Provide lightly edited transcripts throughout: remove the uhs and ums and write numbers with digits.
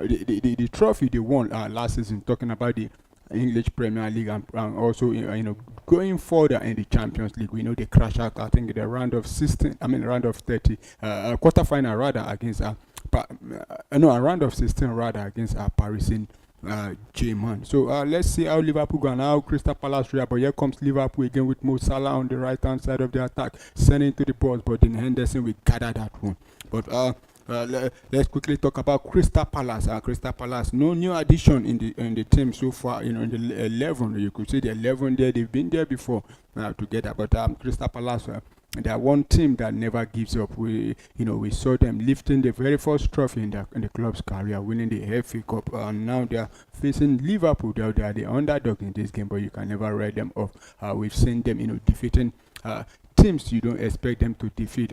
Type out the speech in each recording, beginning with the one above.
the trophy they won last season, talking about the English Premier League, and also going further in the Champions League. We know they crash out, I think, the round of 16, round of 30, quarterfinal rather against a round of 16 rather against Paris Saint-Germain. So let's see how Liverpool go and how Crystal Palace react. But here comes Liverpool again with Mo Salah on the right hand side of the attack, sending to the box, but in Henderson we gather that one. But let's quickly talk about Crystal Palace. Crystal Palace, no new addition in the team so far. In the 11, you could see the 11 there. They've been there before together. But Crystal Palace, they are one team that never gives up. We saw them lifting the very first trophy in the club's career, winning the FA Cup, and now they are facing Liverpool. They are the underdog in this game, but you can never write them off. We've seen them, defeating teams you don't expect them to defeat,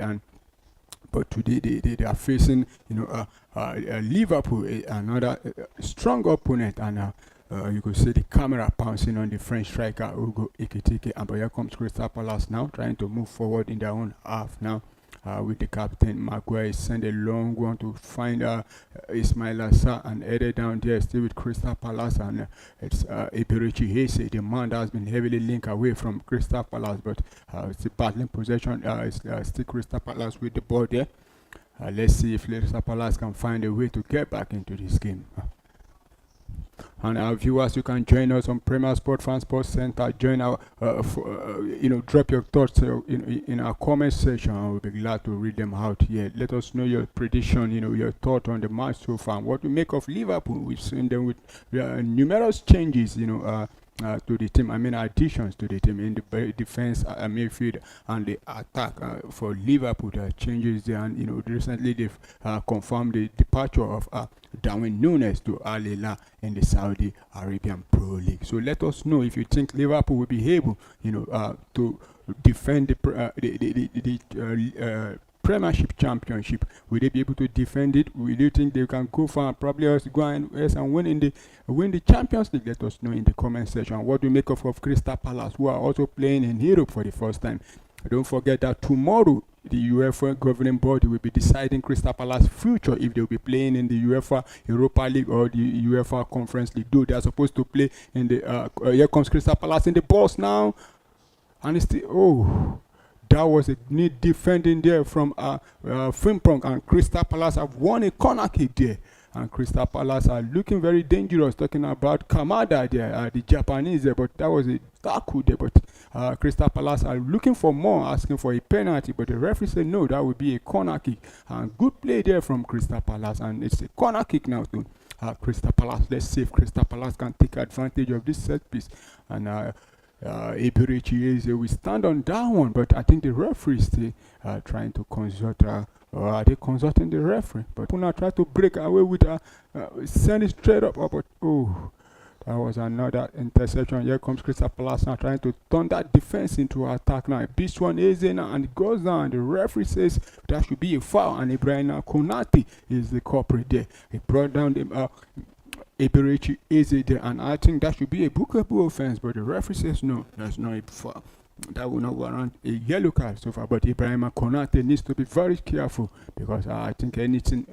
but today they are facing Liverpool, another strong opponent, and you could see the camera pouncing on the French striker Hugo Ekitike. And but here comes Crystal Palace now, trying to move forward in their own half now. With the captain Maguire send a long one to find Ismail Assar and headed down there, still with Crystal Palace, and it's Eberechi Eze, the man that has been heavily linked away from Crystal Palace, but it's battling possession. It's still Crystal Palace with the ball there. Let's see if Crystal Palace can find a way to get back into this game. And our viewers, you can join us on Premier Sport Fan Sports Center. Join our, drop your thoughts in our comment section. We'll be glad to read them out here. Let us know your prediction, your thought on the match so far. What we make of Liverpool. We've seen them with numerous changes, to the team. Additions to the team in the defense, midfield, and the attack for Liverpool. There are changes there, and recently they've confirmed the departure of Darwin Núñez to Al Hilal in the Saudi Arabian Pro League. So let us know if you think Liverpool will be able, to defend the Premiership Championship. Will they be able to defend it? Will you think they can go far and probably also go and win the Champions League? Let us know in the comment section. What do you make of Crystal Palace, who are also playing in Europe for the first time? Don't forget that tomorrow the UEFA governing body will be deciding Crystal Palace's future, if they'll be playing in the UEFA Europa League or the UEFA Conference League. Though they are supposed to play in the here comes Crystal Palace in the box now, and it's still that was a neat defending there from Frimpong, and Crystal Palace have won a corner kick there. And Crystal Palace are looking very dangerous, talking about Kamada there, the Japanese there, but that was a tackle there. But Crystal Palace are looking for more, asking for a penalty, but the referee said no, that would be a corner kick. And good play there from Crystal Palace, and it's a corner kick now to Crystal Palace. Let's see if Crystal Palace can take advantage of this set piece. And Eberechi Eze will stand on that one, but I think the referee is still trying to consult. Are they consulting the referee? But Puna tried to break away with send it straight up. But that was another interception. Here comes Crystal Palace now, trying to turn that defense into attack now. This one is in and it goes down. The referee says that should be a foul, and Ibrahim Konate is the culprit there. He brought down the Eberechi Eze there, and I think that should be a bookable offense, but the referee says no, that's not a foul. That will not warrant a yellow card so far. But Ibrahim Konate needs to be very careful, because I think anything,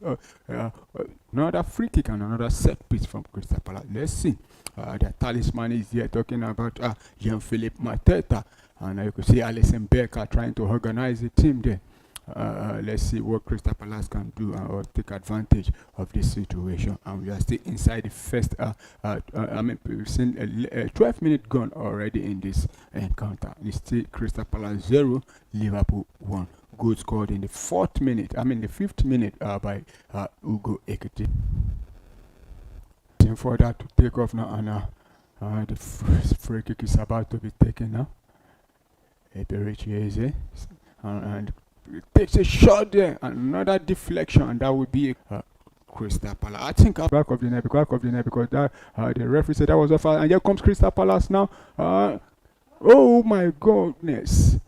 another free kick and another set piece from Crystal Palace. Let's see. The talisman is here, talking about Jean-Philippe Mateta, and you can see Alisson Becker trying to organize the team there. Let's see what Crystal Palace can do or take advantage of this situation. And we are still inside the first we've seen a 12-minute gone already in this encounter. It's still Crystal Palace 0, Liverpool 1. Goal scored in the 5th minute by Hugo Ekitike. For that to take off now, and the free kick is about to be taken now. Eberechi Eze and takes a shot there, and another deflection, and that would be Crystal Palace. I think back of the net because that the referee said that was a foul, and here comes Crystal Palace now. Oh my goodness!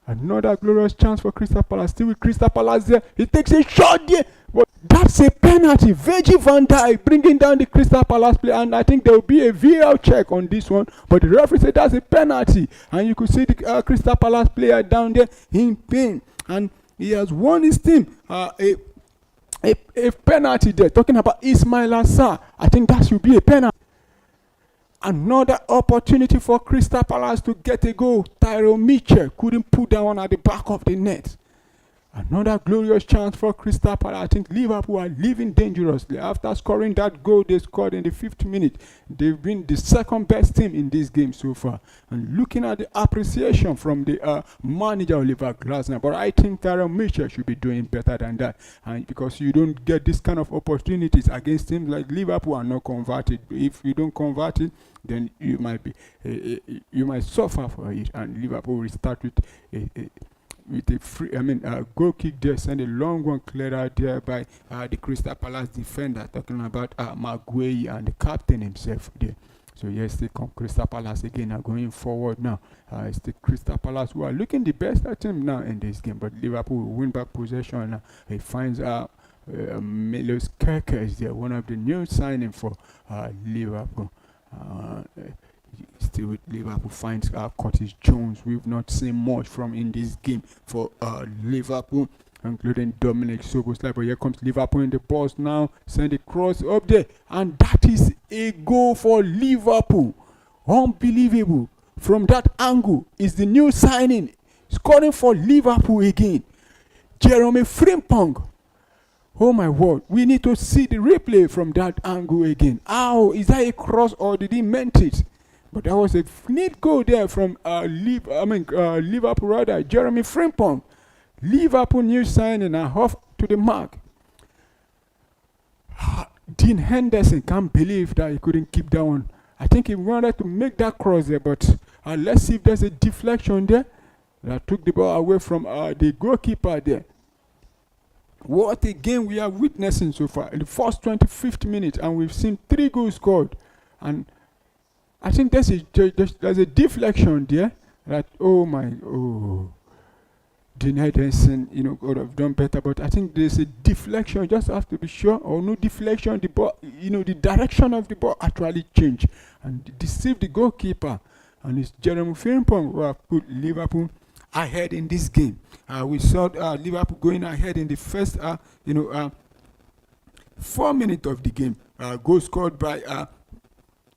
Another glorious chance for Crystal Palace. Still with Crystal Palace there. He takes a shot there. But that's a penalty. Virgil van Dijk bringing down the Crystal Palace player, and I think there will be a VAR check on this one. But the referee said that's a penalty, and you could see the Crystal Palace player down there in pain, and he has won his team a A penalty there. Talking about Ismail Assar. I think that should be a penalty. Another opportunity for Crystal Palace to get a goal. Tyrone Mitchell couldn't put that one at the back of the net. Another glorious chance for Crystal Palace. I think Liverpool are living dangerously. After scoring that goal they scored in the 5th minute, they've been the second best team in this game so far. And looking at the appreciation from the manager Oliver Glasner, but I think Tyrone Mitchell should be doing better than that. And because you don't get this kind of opportunities against teams like Liverpool are not converted. If you don't convert it, then you might suffer for it. And Liverpool will start with a goal kick there, send a long one cleared out there by the Crystal Palace defender, talking about Maguire and the captain himself there. So yes, they come Crystal Palace again are going forward now. It's the Crystal Palace who are looking the best at him now in this game, but Liverpool will win back possession now. He finds Milos Kerkez there, one of the new signing for Liverpool. Still with Liverpool finds Curtis Jones. We've not seen much from in this game for Liverpool, including Dominic Soboslai. But here comes Liverpool in the box now. Send a cross up there, and that is a goal for Liverpool. Unbelievable. From that angle is the new signing scoring for Liverpool again. Jeremy Frimpong. Oh my word, we need to see the replay from that angle again. How is that a cross or did he meant it? But that was a neat goal there from Liverpool rather, Jeremy Frimpong. Liverpool new signing and off to the mark. Dean Henderson can't believe that he couldn't keep that one. I think he wanted to make that cross there, but let's see if there's a deflection there that took the ball away from the goalkeeper there. What a game we are witnessing so far in the first 25th minute, and we've seen 3 goals scored. And I think there's a deflection there that Dean Henderson, could have done better, but I think there's a deflection. Just have to be sure, or no deflection. The ball, the direction of the ball actually changed and deceived the goalkeeper. And it's Jeremy Frimpong who have put Liverpool ahead in this game. We saw Liverpool going ahead in the first, 4 minutes of the game. Goal scored by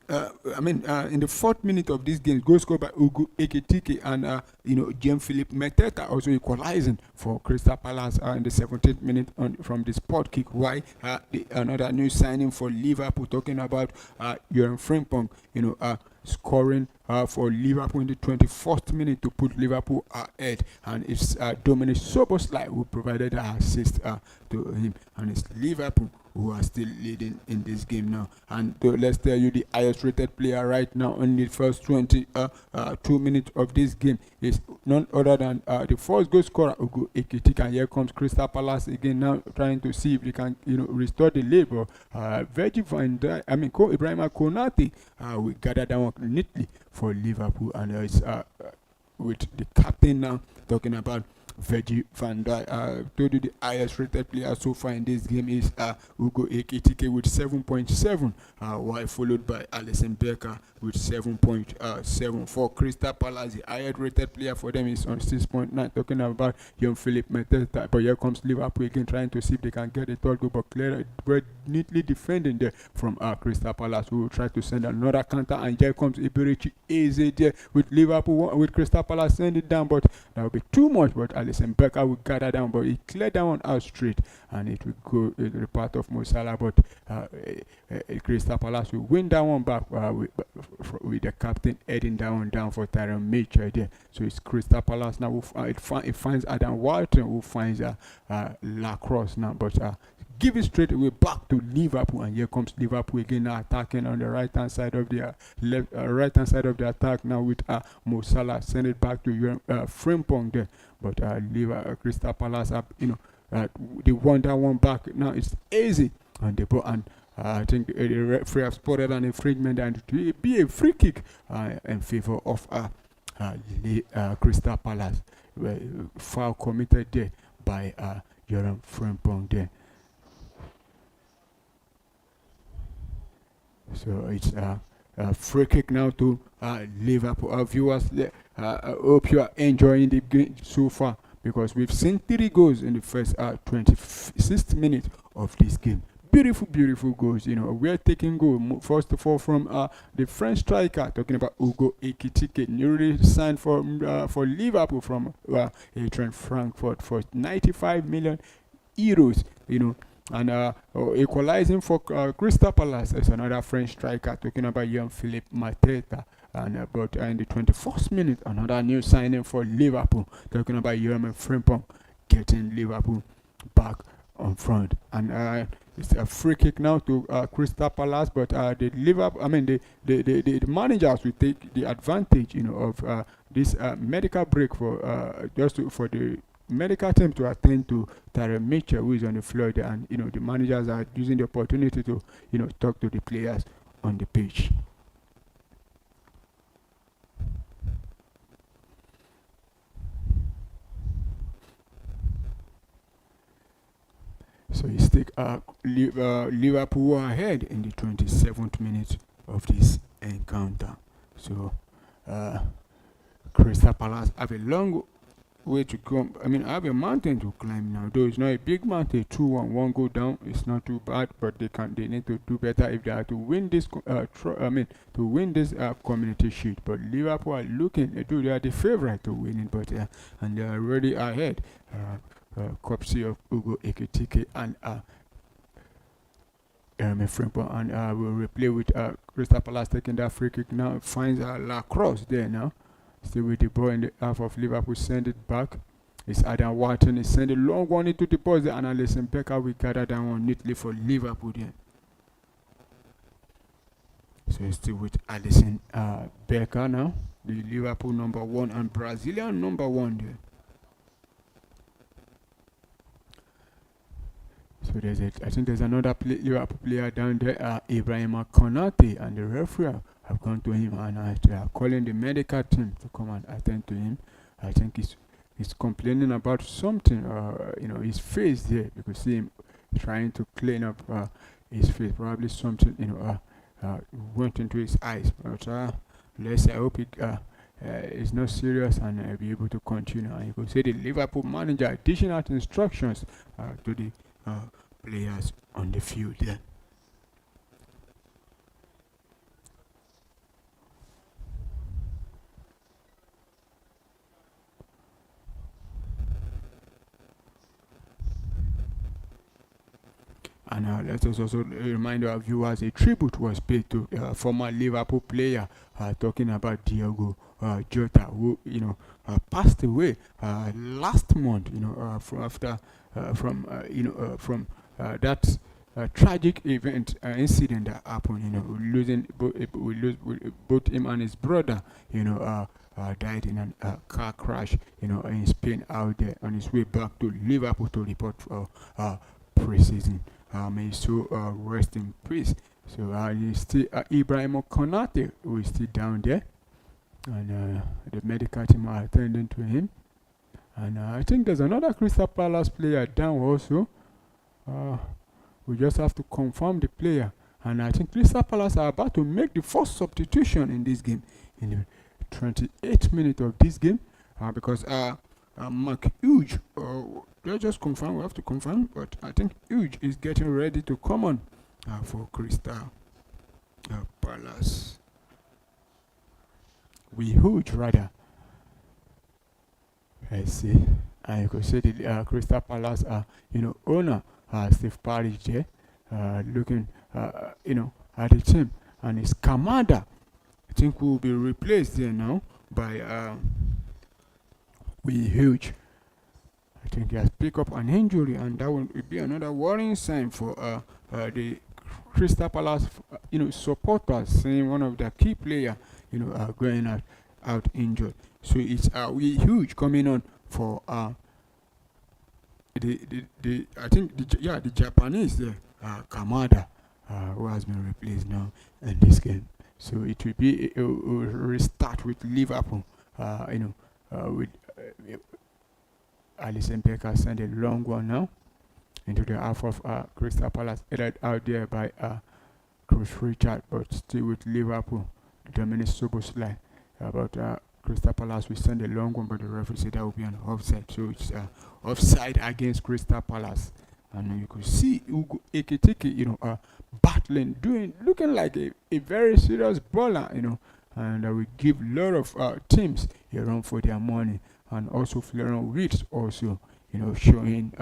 in the 4th minute of this game, goal scored by Ugo Ekitike and Jean-Philippe Mateta also equalizing for Crystal Palace in the 17th minute from the spot kick. Why another new signing for Liverpool, talking about Jeremy Frimpong, scoring for Liverpool in the 21st minute to put Liverpool ahead, and it's Dominic Soboslai who provided the assist to him, and it's Liverpool who are still leading in this game now. And let's tell you, the highest rated player right now in the first 22 minutes of this game is none other than the first goal scorer Ugo Ekitike. And here comes Crystal Palace again now, trying to see if they can restore the lead. But Virgil van Dijk, Ibrahima Konate we gather down neatly for Liverpool, and it's with the captain now talking about Virgil van Dijk. Told you the highest rated player so far in this game is Ugo Ekitike with 7.7, while followed by Alisson Becker with 7.7. For Crystal Palace, the highest rated player for them is on 6.9, talking about Jean-Philippe Mateta. But here comes Liverpool again, trying to see if they can get a third goal, but clear, neatly defending there from Crystal Palace, who will try to send another counter. And here comes Iberichi Eze there with Liverpool, with Crystal Palace send it down, but that will be too much. But Alisson Becker will gather down, but he cleared that one out straight, and it will go the part of Mo Salah. But Crystal Palace will win that one back with the captain heading down for Tyrone Mitchell there. So it's Crystal Palace now. It finds Adam Walton, who finds Lacrosse now, but give it straight away back to Liverpool, and here comes Liverpool again now, attacking on the right hand side of the right hand side of the attack now with Mo Salah. Send it back to Frimpong there, but Crystal Palace have they won that one back. Now it's easy on the ball, and I think the referee have spotted an infringement, and it will be a free kick in favor of Crystal Palace. Foul committed there by Jeremy Frimpong there. So it's a free kick now to Liverpool. Viewers, I hope you are enjoying the game so far, because we've seen 3 goals in the first 26th minute of this game. Beautiful, beautiful goals. We're taking goal first of all from the French striker, talking about Hugo Ekitike, newly signed for Liverpool from Eintracht Frankfurt for 95 million euros. And equalizing for Crystal Palace is another French striker, talking about Jean-Philippe Mateta. And but in the 21st minute, another new signing for Liverpool, talking about Jeremy Frimpong, getting Liverpool back on front. And it's a free kick now to Crystal Palace, but the Liverpool, the managers will take the advantage, of this medical break for for the medical team to attend to Tyrell Mitchell, who is on the floor there, and the managers are using the opportunity to talk to the players on the pitch. So you stick Liverpool ahead in the 27th minute of this encounter. So Crystal Palace have a long way to come. I have a mountain to climb now. Though it's not a big mountain, 2-1 go down. It's not too bad, but they need to do better if they are to win this. Community Shield. But Liverpool are looking. They are the favorite to win it, but and they are already ahead. Courtesy of Hugo Ekitike and Jeremy Frimpong, and we'll replay with Crystal Palace taking that free kick now. Finds Lacrosse there now. Still with the ball in the half of Liverpool, send it back. It's Adam Wharton. He sent a long one into the post, and Alisson Becker will gather that one neatly for Liverpool there. So it's still with Alisson Becker now, the Liverpool number 1 and Brazilian number 1 there. So I think there's another Liverpool player down there, Ibrahima Konate, and the referee have gone to him and they are calling the medical team to come and attend to him. I think he's complaining about something, his face there. You could see him trying to clean up his face, probably something, went into his eyes. But I hope it is not serious and be able to continue. And you could see the Liverpool manager dishing out instructions to the players on the field there. And let us also remind our viewers a tribute was paid to former Liverpool player, talking about Diogo Jota, who passed away last month. From that tragic event incident that happened. Losing both him and his brother. Died in a car crash. In Spain out there on his way back to Liverpool to report for pre-season. May so rest in peace. So still Ibrahim Konate, who is still down there, and the medical team are attending to him. And I think there's another Crystal Palace player down also. We just have to confirm the player. And I think Crystal Palace are about to make the first substitution in this game, in the 28th minute of this game, because Mark Hughes, let's just confirm, we have to confirm, but I think Hughes is getting ready to come on for Crystal Palace. Hughes rather. I see. And you could see the Crystal Palace owner, Steve Parish there, looking at the team, and his Kamada, I think, will be replaced there now by Hughes. I think he has picked up an injury, and that will be another worrying sign for the Crystal Palace, supporters, seeing one of their key players, going out injured. So it's Hughes coming on for the Japanese there, Kamada, who has been replaced now in this game. So it will be a restart with Liverpool, with Alisson Becker sent a long one now into the half of Crystal Palace, headed out there by Chris Richard, but still with Liverpool, Dominic Soboslai. About Crystal Palace will send a long one, but the referee said that will be an offside. So it's offside against Crystal Palace. and you could see Ugo Ekitike, battling, looking like a very serious bowler, and we give a lot of teams a run for their money, and also Florian Wirtz also, showing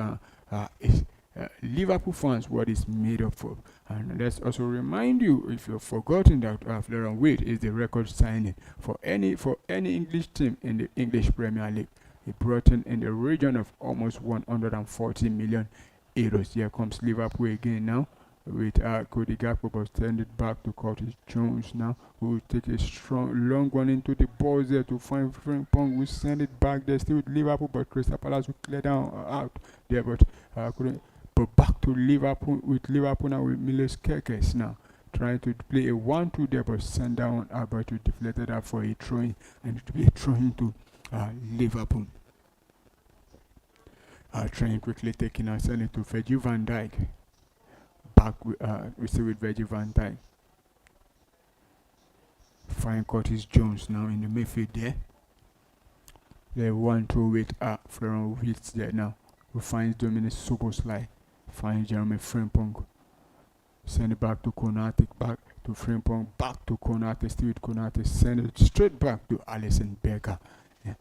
Liverpool fans what is made up for. And let's also remind you, if you've forgotten, that Florian Wirtz is the record signing for any English team in the English Premier League. He brought in the region of almost 140 million euros. Here comes Liverpool again now with Cody Gakpo, but send it back to Curtis Jones now, who will take a strong long one into the balls there to find Frimpong. We send it back there still with Liverpool, but Crystal Palace will clear down out there, but couldn't. But back to Liverpool now with Milos Kerkez now trying to play a 1-2 there, but send down Alberto deflected that for a throw-in, and it will be a throw-in to Liverpool. Trying quickly taking and sending to Virgil van Dijk. Back we see with Virgil van Dijk. Find Curtis Jones now in the midfield there. The 1-2 with Florian Wirtz there now. Who finds Dominic Szoboszlai. Finds Jeremy Frimpong. Send it back to Konate, back to Frimpong, back to Konate, still with Konate. Send it straight back to Alisson Becker. Yeah.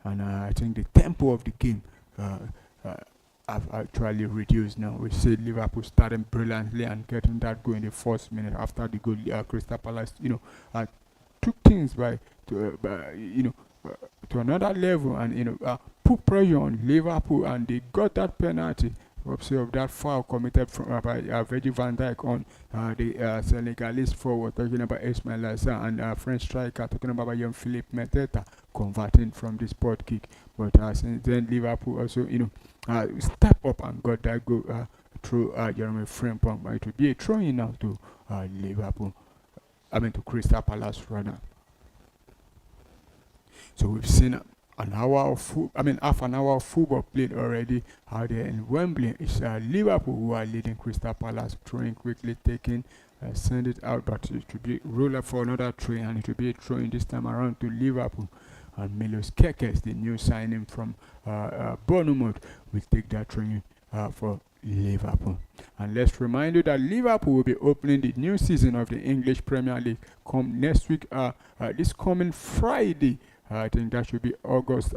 And I think the tempo of the game have actually reduced now. We see Liverpool starting brilliantly and getting that goal in the first minute after the goal. Crystal Palace, took things to another level, and put pressure on Liverpool, and they got that penalty. Obviously, of that foul committed by Virgil van Dijk on the Senegalese forward, talking about Ismail Assar, and French striker talking about young Philippe Mateta converting from the spot kick. But since then, Liverpool also step up and got that goal through Jeremy Frimpong. But it will be a throw-in now to Liverpool. To Crystal Palace rather. So we've seen half an hour of football played already out there in Wembley. It's Liverpool who are leading Crystal Palace, throwing quickly, taking, send it out, but it will be roll up for another try, and it will be a throw-in this time around to Liverpool. And Milos Kerkez, the new signing from Bournemouth, will take that throw-in for Liverpool. And let's remind you that Liverpool will be opening the new season of the English Premier League come next week, this coming Friday. I think that should be August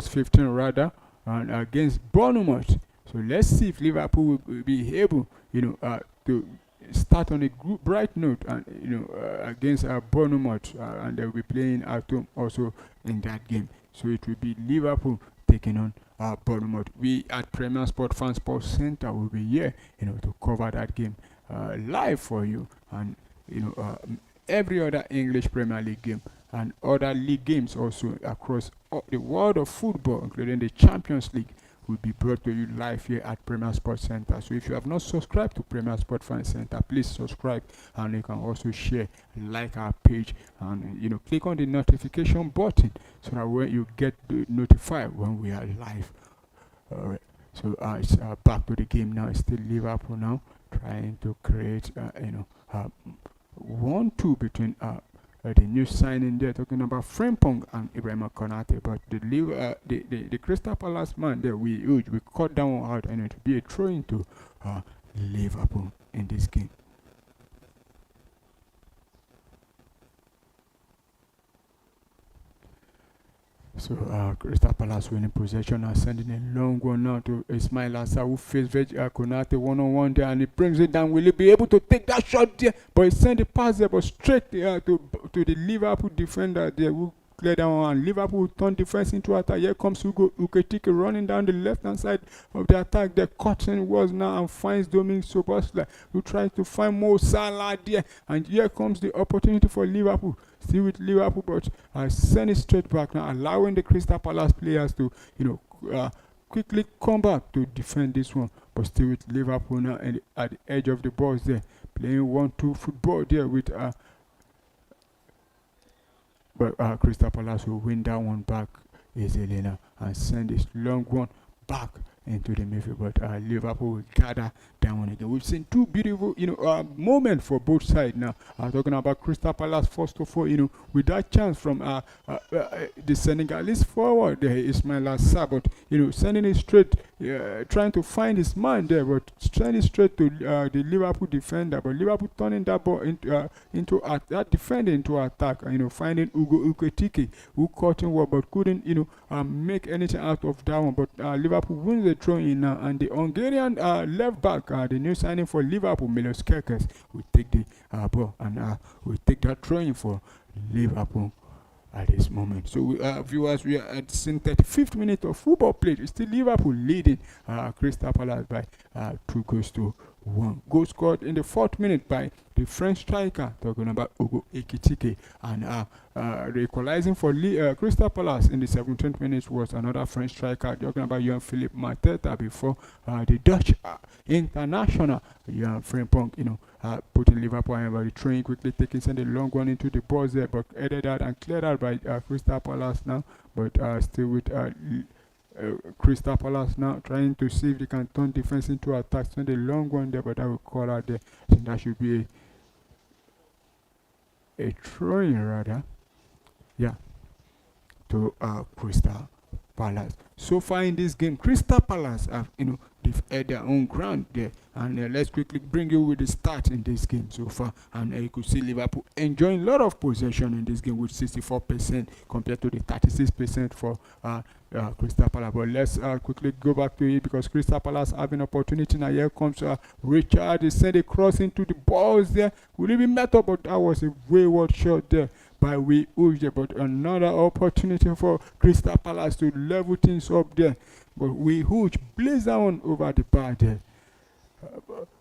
15 rather, and against Bournemouth. So let's see if Liverpool will be able, to start on a bright note, and against Bournemouth, and they'll be playing at home also in that game. So it will be Liverpool taking on Bournemouth. We at Premier Sport Fan Sports Center will be here, to cover that game live for you, and every other English Premier League game and other league games also across the world of football, including the Champions League, will be brought to you live here at Premier Sports Center. So if you have not subscribed to Premier Sports Fan Center, please subscribe, and you can also share, like our page, and click on the notification button so that when you get notified when we are live. All right. So it's back to the game now. It's still Liverpool now trying to create 1-2 between the new signing there, talking about Frimpong and Ibrahim Konate, but the Crystal Palace man there, we cut down out, and it will be a throw into Liverpool in this game. So Crystal Palace winning possession and sending a long one now to Ismail Assar, who faced Konate one-on-one there, and he brings it down. Will he be able to take that shot there? But he sent the pass there, but straight to the Liverpool defender there, who cleared down, and Liverpool turned defense into attack. Here comes Ugo Ekitike running down the left-hand side of the attack. The cutting was now and finds Dominic Szoboszlai, who tries to find Mo Salah there, and here comes the opportunity for Liverpool. Still with Liverpool, but I send it straight back now, allowing the Crystal Palace players to, quickly come back to defend this one. But still with Liverpool now at the edge of the box there, playing 1-2 football there with but Crystal Palace will win that one back easily now and send this long one back into the midfield, but Liverpool will gather down again. We've seen two beautiful, moments for both sides now. Talking about Crystal Palace first of all, with that chance from the Senegalese forward there, Ismail Assar, but sending it straight, trying to find his man there, but sending it straight to the Liverpool defender, but Liverpool turning that ball into that defender into attack, finding Ugo Uketike, who caught in well, but couldn't make anything out of that one. But Liverpool wins the throw in now, and the Hungarian left back, the new signing for Liverpool, Milos Kerkez, will take the ball and will take that throw in for Liverpool at this moment. So, viewers, we are at the 35th minute of football played. It's still Liverpool leading Crystal Palace by 2-1. Goal scored in the 4th minute by the French striker, talking about Ugo Ekitike, and the equalizing for Crystal Palace in the 17th minute was another French striker, talking about Jean-Philippe Mateta, before the Dutch international Jan Frimpong, putting Liverpool over the train, quickly taking the long one into the box there, but headed out and cleared out by Crystal Palace now, but still with Crystal Palace now trying to see if they can turn defense into attack. Send a long one there, but I will call out there. I think that should be a throw-in rather. Yeah, to Crystal Palace. So far in this game, Crystal Palace have they've had their own ground there, and let's quickly bring you with the start in this game so far. And you could see Liverpool enjoying a lot of possession in this game with 64% compared to the 36% for Crystal Palace. But let's quickly go back to it, because Crystal Palace have an opportunity now. Here comes Richard. He sent a cross into the balls there. Will it be met up? But that was a wayward shot there by Wei Uje. But another opportunity for Crystal Palace to level things up there. But Wei Uje blazed that one over the bar there.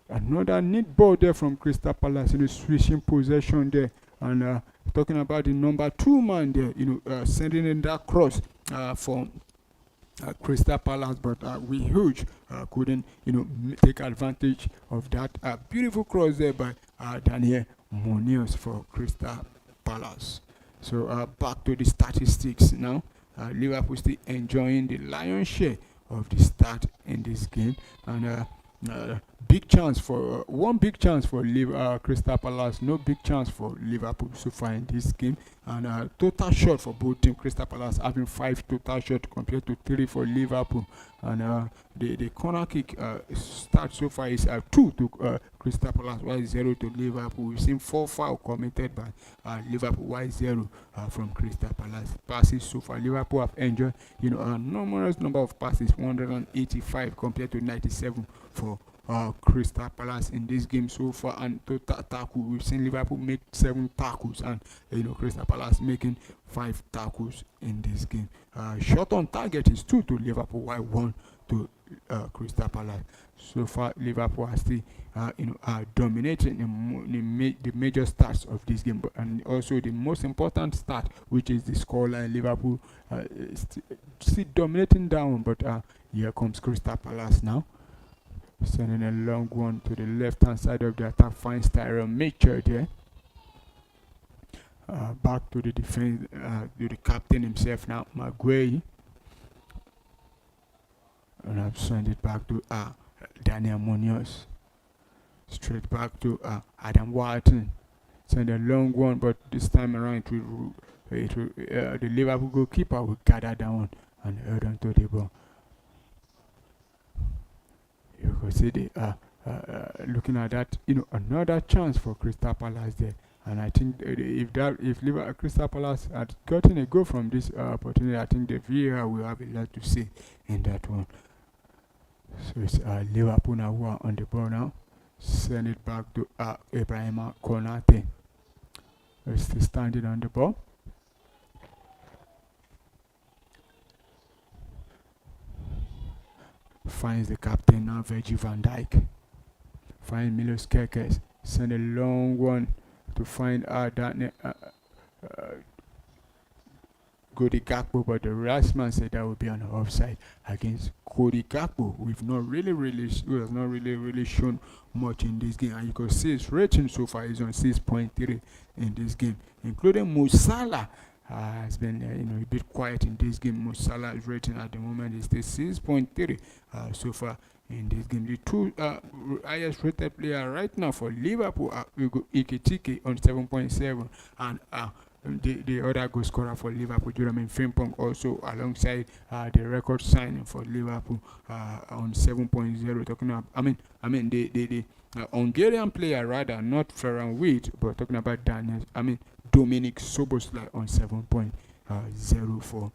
Another neat ball there from Crystal Palace in the switching possession there. And talking about the number 2 man there, sending in that cross for Crystal Palace, but Wei Uje couldn't take advantage of that beautiful cross there by Daniel Munoz for Crystal Palace. So back to the statistics now. Liverpool still enjoying the lion's share of the start in this game, and big chance for one big chance for Crystal Palace, no big chance for Liverpool so far in this game. And total shot for both teams, Crystal Palace having 5 total shots compared to 3 for Liverpool. And the corner kick start so far is 2 to Crystal Palace, while 0 to Liverpool. We've seen 4 fouls committed by Liverpool, while 0 from Crystal Palace. Passes so far, Liverpool have enjoyed a numerous number of passes, 185 compared to 97 for Crystal Palace in this game so far. And total tackle, we've seen Liverpool make 7 tackles, and Crystal Palace making 5 tackles in this game. Shot on target is 2 to Liverpool, while 1 to Crystal Palace. So far, Liverpool are still dominating the major stats of this game, and also the most important stat, which is the scoreline. Liverpool still dominating down, but here comes Crystal Palace now, sending a long one to the left-hand side of the attack. Finds Tyrone Mitchell there. Back to the defense, to the captain himself now, Maguire. And I've sent it back to Daniel Munoz. Straight back to Adam Wharton. Send a long one, but this time around the Liverpool goalkeeper will gather down and hold on to the ball. You can see the looking at that, another chance for Crystal Palace there. And I think if Crystal Palace had gotten a goal from this opportunity, I think the VAR will have a lot to say in that one. So it's Liverpool now who are on the ball now. Send it back to Ibrahima Konate. We're still standing on the ball. Finds the captain now, Virgil van Dijk. Finds Milos Kerkez. Send a long one to find Cody Gakpo, but the Rasman said that would be an offside against Cody Gakpo. Who has not really shown much in this game, and you can see his rating so far is on 6.3 in this game, including Mo Salah has been a bit quiet in this game. Mo Salah's rating at the moment is the 6.3 so far in this game. The two highest rated player right now for Liverpool are Ugo Ekitike on 7.7 and the other goal scorer for Liverpool, Jeremy Frimpong, also alongside the record signing for Liverpool on 7.0. Talking about, the Hungarian player rather, not Ferran Witt, but talking about Dominic Soboslai on 7.0 for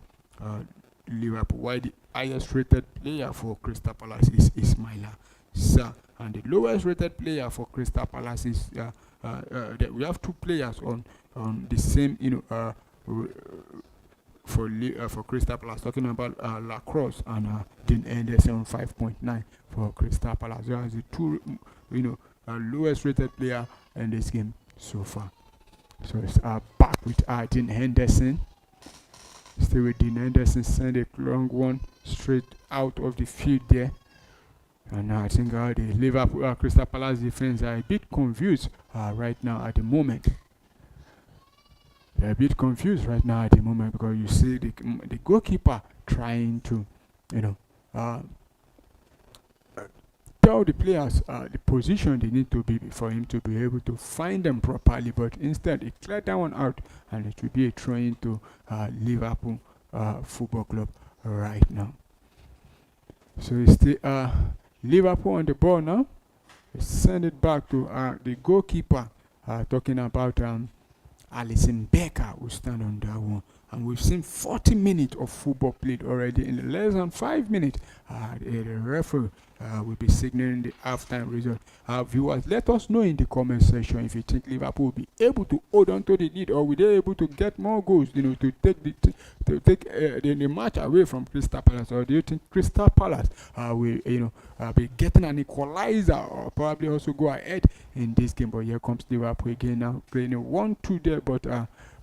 Liverpool. While the highest rated player for Crystal Palace is Ismaila Sarr, and the lowest rated player for Crystal Palace is we have two players on the same for Crystal Palace, talking about Lacrosse and Dean Henderson 5.9 for Crystal Palace. They are the two lowest rated player in this game so far. So it's back with Dean Henderson. Still with Dean Henderson, send a long one straight out of the field there. And I think the Liverpool Crystal Palace defense are a bit confused right now at the moment. They're a bit confused right now at the moment because you see the goalkeeper trying to, tell the players the position they need to be for him to be able to find them properly, but instead he cleared that one out, and it will be a throw-in to Liverpool Football Club right now. So it's still Liverpool on the ball now. They send it back to the goalkeeper, talking about Alisson Becker, who stand on that one. And we've seen 40 minutes of football played already. In less than 5 minutes, the referee will be signaling the halftime result. Viewers, let us know in the comment section if you think Liverpool will be able to hold on to the lead, or will they able to get more goals, to take the match away from Crystal Palace, or do you think Crystal Palace will be getting an equalizer, or probably also go ahead in this game? But here comes Liverpool again now, playing a 1-2 there, but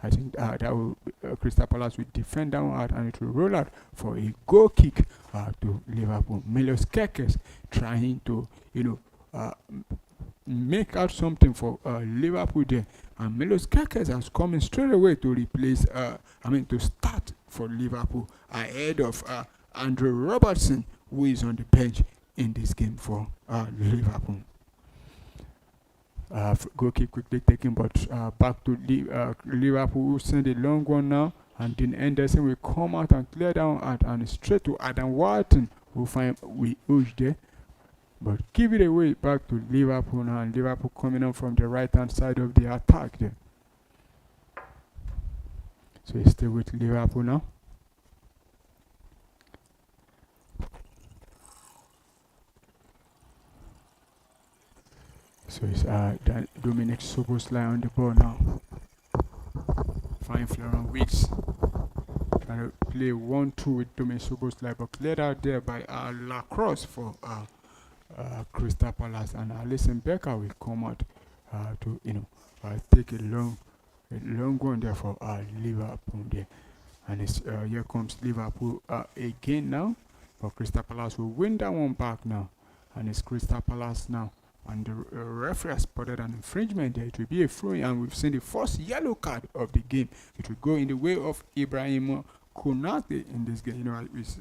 I think that will Crystal Palace will defend that one out, and it will roll out for a goal kick to Liverpool. Milos Kekes trying to make out something for Liverpool there, and Milos Kekes has come in straight away to replace to start for Liverpool ahead of Andrew Robertson, who is on the bench in this game for Liverpool. Goal kick quickly taken, but back to Liverpool, who send a long one now, and then Henderson will come out and clear down and straight to Adam Wharton, who find Uj there, but give it away back to Liverpool now, and Liverpool coming on from the right hand side of the attack there. So it's still with Liverpool now. So it's Dominic Soboslai on the ball now. Fine Florian Weeks. Trying to play 1-2 with Dominic Soboslai, but cleared out there by Lacrosse for Crystal Palace, and Alisson Becker will come out to take a long one there for Liverpool there. And it's here comes Liverpool again now, but Crystal Palace will win that one back now, and it's Crystal Palace now. And the referee has spotted an infringement there. It will be a throw, and we've seen the first yellow card of the game. It will go in the way of Ibrahim Konate in this game.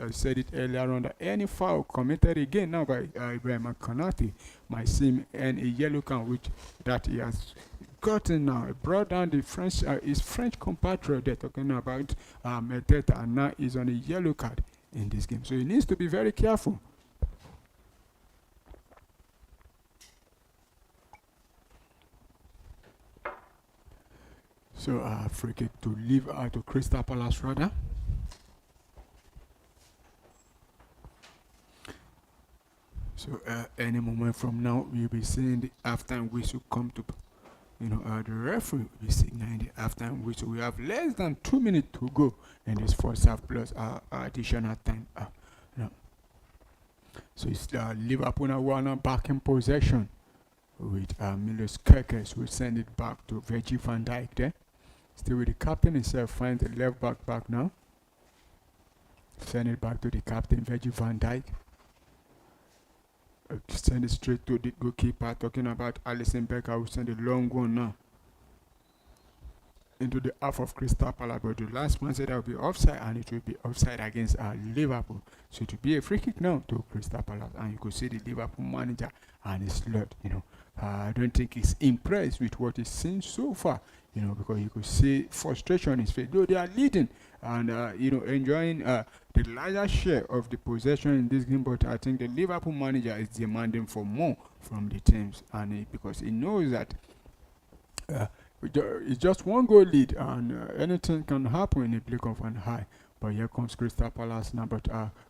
I said it earlier on that any foul committed again now by Ibrahim Konate might seem a yellow card, which that he has gotten now. It brought down the French, his French compatriot they're talking about, Meteta, and now he's on a yellow card in this game. So he needs to be very careful. So free kick to Crystal Palace rather. So any moment from now, we'll be seeing the halftime whistle come to, the referee will be signaling the halftime whistle. We have less than 2 minutes to go in this first half plus additional time. So it's Liverpool now back in possession with Milos Kekes. Will send it back to Virgil van Dijk there. Still with the captain himself, finds the left back now. Send it back to the captain, Virgil van Dijk. Send it straight to the goalkeeper, talking about Alisson Becker, who send a long one now. into the half of Crystal Palace, but the last one said that will be offside, and it will be offside against Liverpool. So it will be a free kick now to Crystal Palace, and you could see the Liverpool manager and his lot. I don't think he's impressed with what he's seen so far. Because you could see frustration in his face, though they are leading and enjoying the larger share of the possession in this game. But I think the Liverpool manager is demanding for more from the teams, and because he knows that it's just one goal lead, and anything can happen in a blink of an eye. But here comes Crystal Palace now, but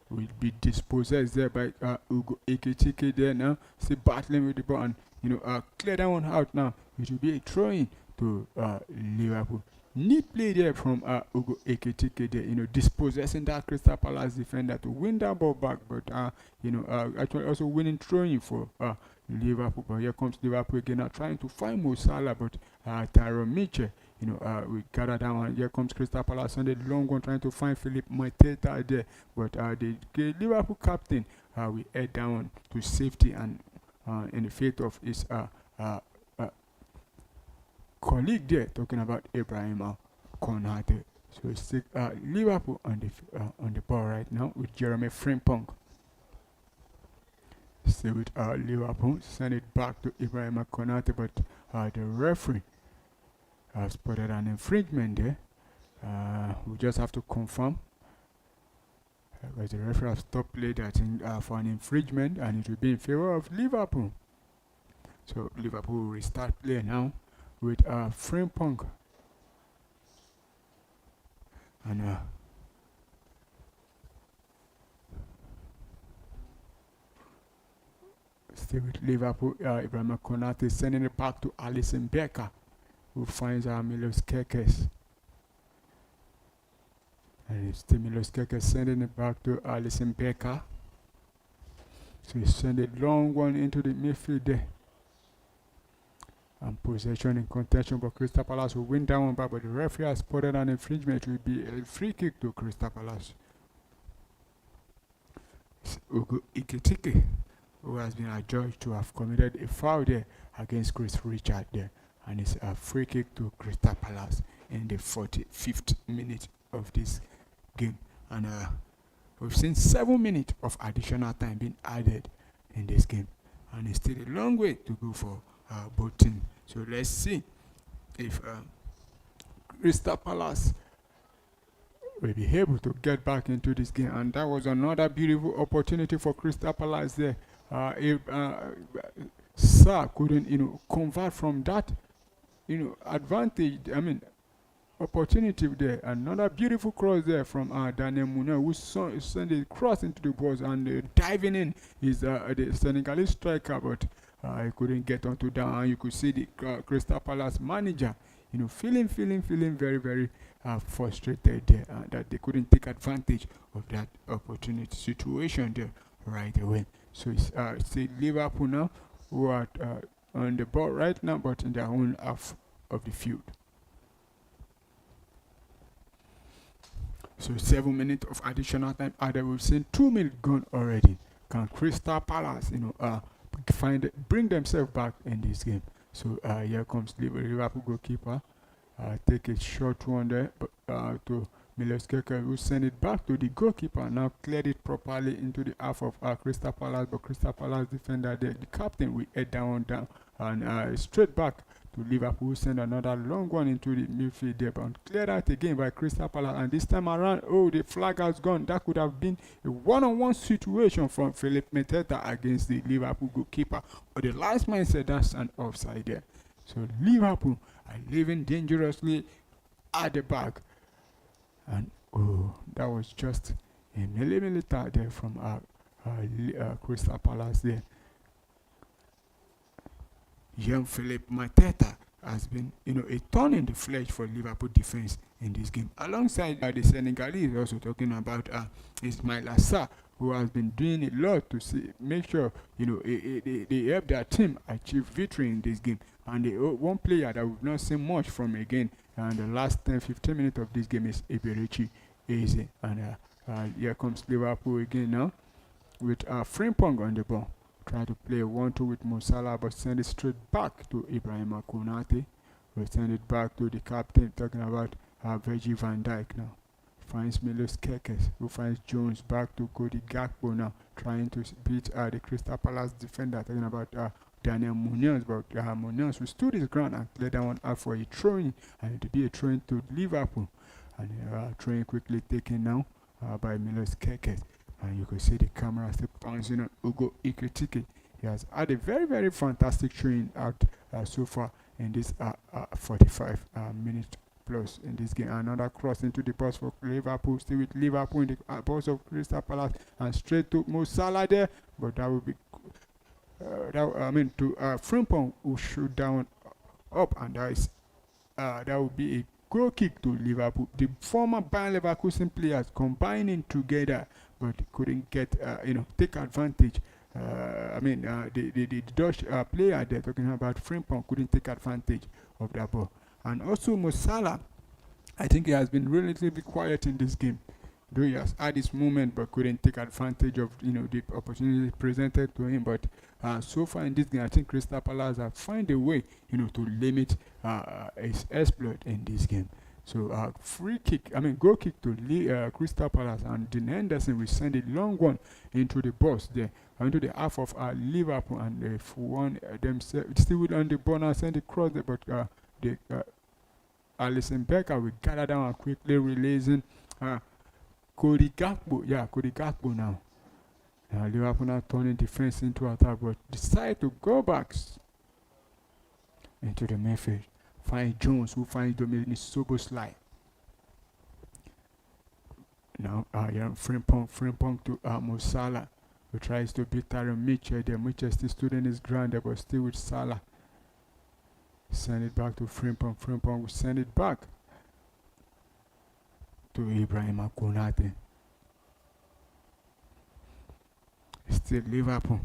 will be dispossessed there by Ugo Ekitike there now. Still battling with the ball, and clear that one out now. It will be a throw-in to Liverpool. Neat play there from Ugo Ekitike there, dispossessing that Crystal Palace defender to win that ball back, but actually also winning throwing for Liverpool. But here comes Liverpool again now, trying to find Mo Salah, but Tyrone Mitchell, we gather that one. Here comes Crystal Palace on the long one, trying to find Philip Mateta there, but the Liverpool captain we head down to safety, and in the fate of his colleague there, talking about Ibrahim Konate. So it's still Liverpool on the ball right now with Jeremy Frimpong. Still with Liverpool, send it back to Ibrahim Konate, but the referee spotted an infringement there. We just have to confirm, because the referee has stopped play that for an infringement, and it will be in favor of Liverpool. So Liverpool will restart play now with Frimpong. And still with Liverpool, Ibrahim Konate sending it back to Alisson Becker, who finds Milos Kerkez. And it's still Milos Kerkez sending it back to Alisson Becker. So he sent a long one into the midfield there. And possession in contention, but Crystal Palace will win that one back, but the referee has spotted an infringement. It will be a free kick to Crystal Palace. It's Ugo Ekitike, who has been adjudged to have committed a foul there against Chris Richard there, and it's a free kick to Crystal Palace in the 45th minute of this game. And we've seen 7 minutes of additional time being added in this game, and it's still a long way to go for both teams. So let's see if Crystal Palace will be able to get back into this game. And that was another beautiful opportunity for Crystal Palace there. If Sarr couldn't, convert from that, advantage, opportunity there. Another beautiful cross there from Daniel Munir, who sent a cross into the box, and diving in is the Senegalese striker, but he couldn't get onto that. And you could see the Crystal Palace manager, feeling very, very frustrated there, that they couldn't take advantage of that opportunity situation there right away. So it's Liverpool now, who are on the ball right now, but in their own half of the field. So 7 minutes of additional time added. We've seen 2 minutes gone already. Can Crystal Palace, bring themselves back in this game? So here comes Liverpool goalkeeper. Take a short one there, but to Milos Kerkez, who send it back to the goalkeeper. Now cleared it properly into the half of Crystal Palace, but Crystal Palace defender there, the captain, will head down and straight back to Liverpool, who send another long one into the midfield there, but cleared out again by Crystal Palace. And this time around, the flag has gone. That could have been a one-on-one situation from Philip Mateta against the Liverpool goalkeeper, but the last man said that's an offside there. So Liverpool are living dangerously at the back, and that was just a millimeter there from Crystal Palace there. Young Philip Mateta has been, a thorn in the flesh for Liverpool defense in this game. Alongside the Senegalese, also talking about Ismail Assar, who has been doing a lot to make sure, they help their team achieve victory in this game. And the one player that we've not seen much from again, and the last 10-15 minutes of this game is Eberechi Eze. And here comes Liverpool again now with Frimpong on the ball. Try to play 1-2 with Mo Salah, but send it straight back to Ibrahim Konate, We send it back to the captain, talking about Virgil van Dijk now. Finds Milos Kekes, who finds Jones back to Cody Gakpo now, trying to beat the Crystal Palace defender, talking about Daniel Munoz, but Munoz who stood his ground and cleared that one out for a throwing, and to be a throwing to Liverpool. And throwing quickly taken now by Milos Kekes. And you can see the camera still bouncing on Ugo Ekitike. He has had a very, very fantastic showing out so far in this 45 minute plus in this game. Another cross into the box for Liverpool, still with Liverpool in the box of Crystal Palace, and straight to Mo Salah there, but that will be to Frimpong, who shoot down up, and that will be a goal kick to Liverpool. The former Bayern Leverkusen players combining together, but couldn't get take advantage. The Dutch player they're talking about, Frimpong, couldn't take advantage of that ball. And also Mo Salah, I think he has been relatively quiet in this game, though he has had his moment but couldn't take advantage of the opportunity presented to him. But so far in this game, I think Crystal Palace have found a way to limit his exploit in this game. So goal kick to Crystal Palace, and Dean Henderson will send a long one into the box there, into the half of Liverpool, and they've won themselves. Still on the ball now, send the cross there, but Alisson Becker will gather down and quickly releasing Cody Gakpo. Yeah, Cody Gakpo now. Liverpool now turning defense into attack, but decide to go back into the midfield. Find Jones, who finds Dominic Soboslai. Now, Frimpong to Mo Salah, who tries to beat Tyron Mitchell. The Mitchell still stood in his ground there, but still with Salah. Send it back to Frimpong. Frimpong will send it back to Ibrahim Konate. Still Liverpool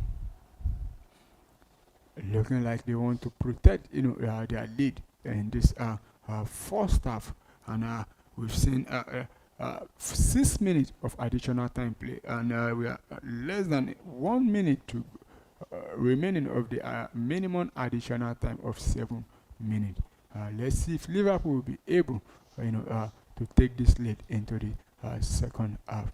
looking like they want to protect their lead in this first half, and we've seen 6 minutes of additional time play, and we are less than 1 minute to remaining of the minimum additional time of 7 minutes. Let's see if Liverpool will be able to take this lead into the second half.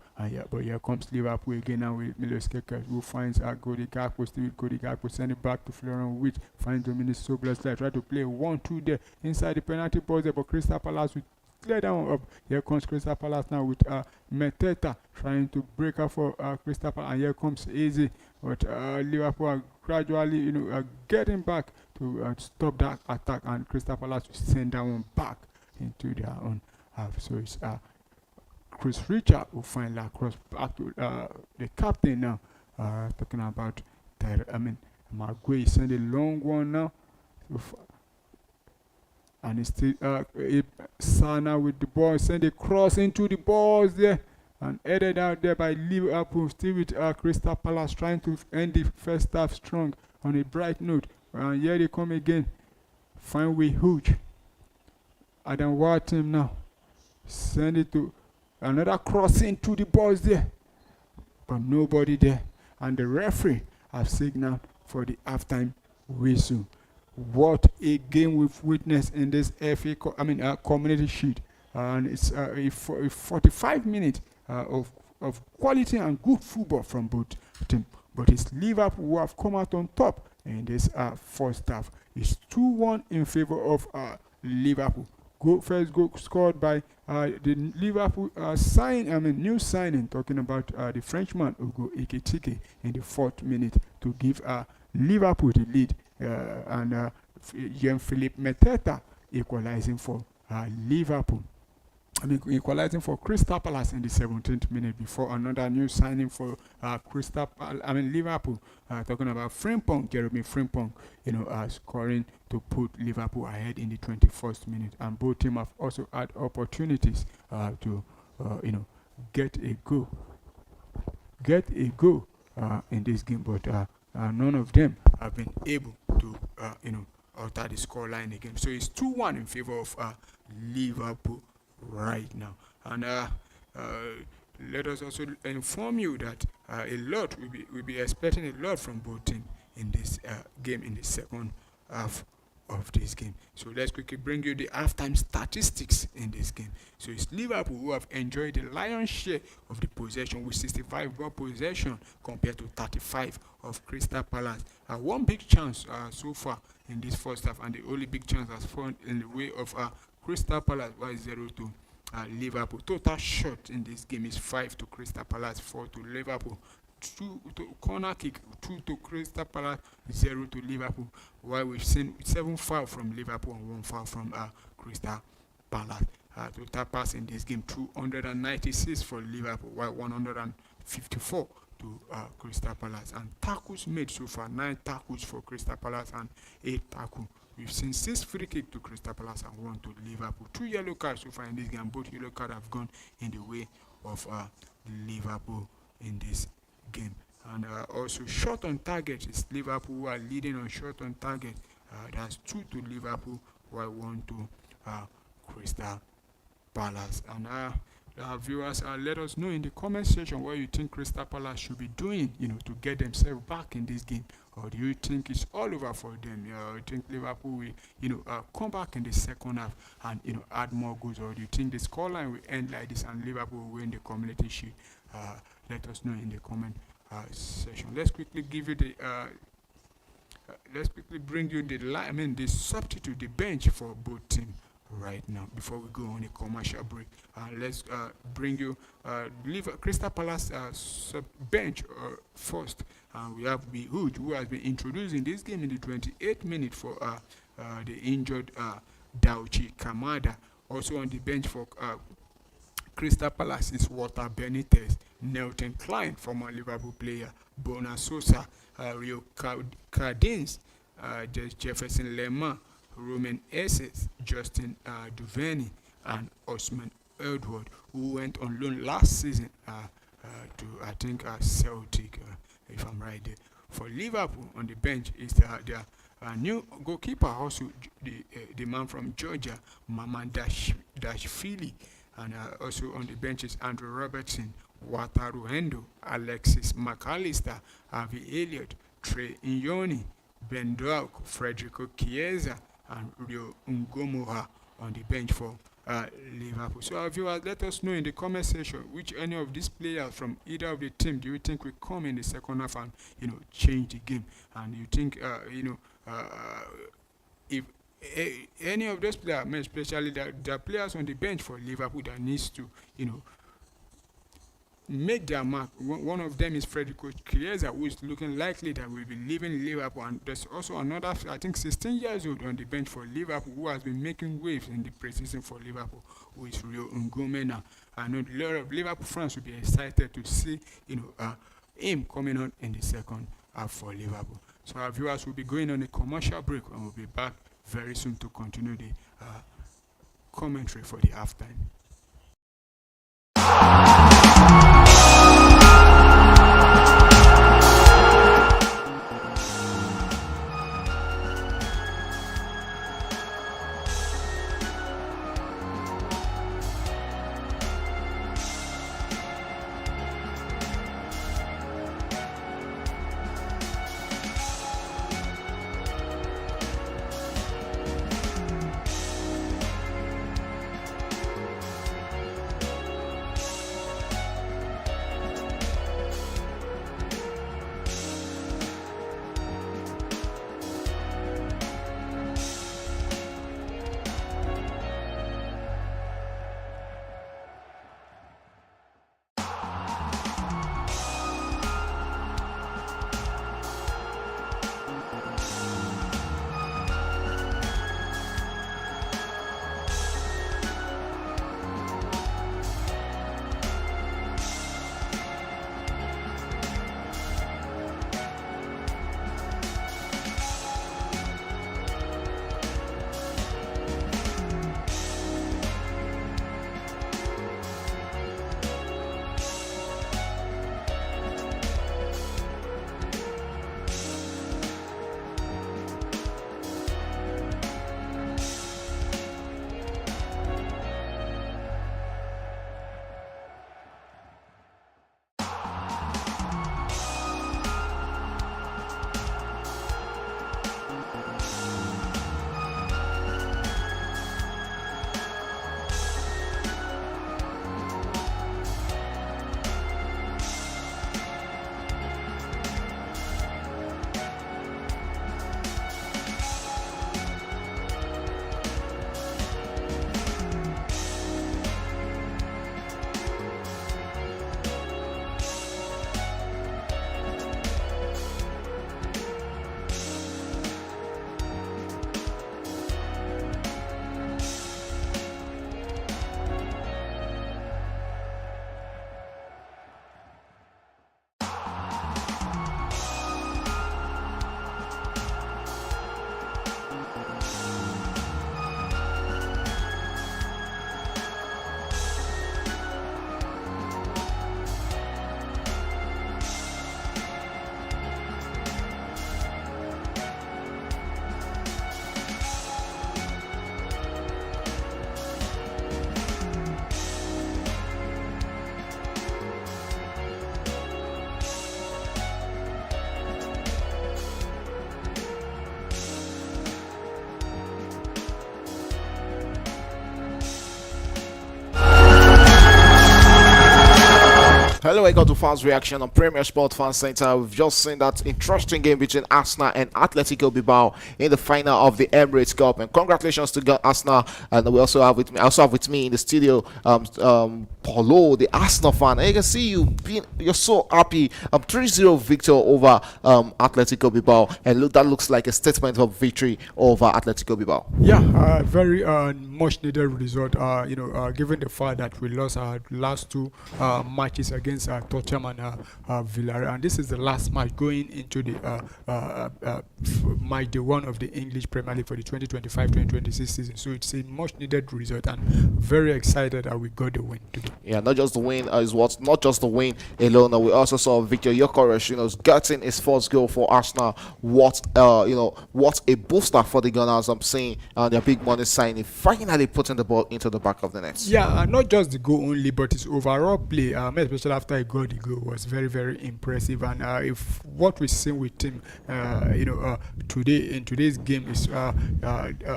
But here comes Liverpool again now with Milos Kekes, who finds Cody Gakpo. Still with Cody Gakpo, send it back to Florian Wirtz, finds Dominic Soboslai, try to play 1-2 there inside the penalty box there, but Crystal Palace will clear down up. Here comes Crystal Palace now with Meteta trying to break up for Crystal Palace, and here comes Easy, but Liverpool are gradually getting back to stop that attack, and Crystal Palace will send that one back into their own half. So it's Chris Richard will find that cross back to the captain now. Talking about Maguire send a long one now, and it's still Sana with the ball, send a cross into the balls there, and headed out there by Liverpool. Still with Crystal Palace trying to end the first half strong on a bright note. And here they come again. Find way huge. Adam Wharton now send it to another cross into the balls there, but nobody there, and the referee has signaled for the halftime whistle. What a game we've witnessed in this Community Shield, and it's a 45 minutes of quality and good football from both teams. But it's Liverpool who have come out on top in this first half. It's 2-1 in favor of Liverpool. First goal scored by the Liverpool new signing, talking about the Frenchman Ugo Ekitike in the 4th minute to give Liverpool the lead, and Jean-Philippe Meteta equalizing for Liverpool. Equalizing for Crystal Palace in the 17th minute before another new signing for Liverpool. Talking about Frimpong, Jeremy Frimpong, scoring to put Liverpool ahead in the 21st minute. And both teams have also had opportunities to, get a goal in this game, but none of them have been able to, alter the scoreline again. So it's 2-1 in favor of Liverpool right now. And let us also inform you that we'll be expecting a lot from both teams in this game in the second half of this game. So let's quickly bring you the halftime statistics in this game. So it's Liverpool who have enjoyed the lion's share of the possession with 65 ball possession compared to 35 of Crystal Palace. One big chance so far in this first half, and the only big chance has fallen in the way of Crystal Palace by 0 to Liverpool. Total shot in this game is 5 to Crystal Palace, 4 to Liverpool. 2 to corner kick, 2 to Crystal Palace, 0 to Liverpool. While we've seen 7 foul from Liverpool and 1 foul from Crystal Palace. Total pass in this game 296 for Liverpool, while 154 to Crystal Palace. And tackles made so far 9 tackles for Crystal Palace and 8 tackles. We've seen 6 free kicks to Crystal Palace and 1 to Liverpool. 2 yellow cards so far in this game. Both yellow cards have gone in the way of Liverpool in this game. And also shot on target is Liverpool who are leading on shot on target. That's 2 to Liverpool while 1 to Crystal Palace. And viewers, let us know in the comment section what you think Crystal Palace should be doing, to get themselves back in this game. Or do you think it's all over for them? You think Liverpool will, come back in the second half and, add more goals? Or do you think the scoreline will end like this and Liverpool will win the Community Shield? Let us know in the comment section. Let's quickly give you the let's quickly bring you the substitute, the bench for both teams right now before we go on a commercial break. Let's bring you Crystal Palace bench first. We have Bihood, who has been introduced in this game in the 28th minute for the injured Dauchi Kamada. Also on the bench for Crystal Palace is Walter Benitez, Nelton Klein, former Liverpool player, Bona Sosa, Rio Cardins, Jefferson Lemar, Roman Essex, Justin Duvernay, and Osman Edward, who went on loan last season to, I think, Celtic, if I'm right there. For Liverpool, on the bench is their new goalkeeper, also the man from Georgia, Maman Dashvili. And also on the bench is Andrew Robertson, Wataru Hendo, Alexis McAllister, Avi Elliott, Trey Inyoni, Ben Doak, Federico Chiesa, and Rio Ngomoha on the bench for Liverpool. So our viewers, let us know in the comment section which any of these players from either of the team do you think will come in the second half and change the game. And you think if any of those players, especially the players on the bench for Liverpool that needs to, make their mark. One of them is Federico Chiesa, who is looking likely that will be leaving Liverpool. And there's also another, I think, 16 years old on the bench for Liverpool who has been making waves in the preseason for Liverpool, who is Rio Ngomena. I know a lot of Liverpool fans will be excited to see, him coming on in the second half for Liverpool. So our viewers will be going on a commercial break and we'll be back very soon to continue the commentary for the halftime. Hello, welcome to Fans Reaction on Premier Sport Fan Center. We've just seen that interesting game between Arsenal and Atletico Bilbao in the final of the Emirates Cup. And congratulations to Arsenal. And we also have with me in the studio, Paulo, the Arsenal fan. And you can see you're so happy. 3-0 victor over Atletico Bilbao, and that looks like a statement of victory over Atletico Bilbao. Yeah, very much needed result. Given the fact that we lost our last two matches against Tottenham and Villarreal, and this is the last match going into the match day one of the English Premier League for the 2025-2026 season. So it's a much needed result, and very excited that we got the win today. Yeah, not just the win not just the win alone. We also saw Victor Gyökeres, getting his first goal for Arsenal. What a booster for the Gunners. I'm saying their big money signing, finally putting the ball into the back of the net. Yeah, not just the goal only, but his overall play, especially after he got the goal, was very, very impressive. And if what we've seen with him, today in today's game is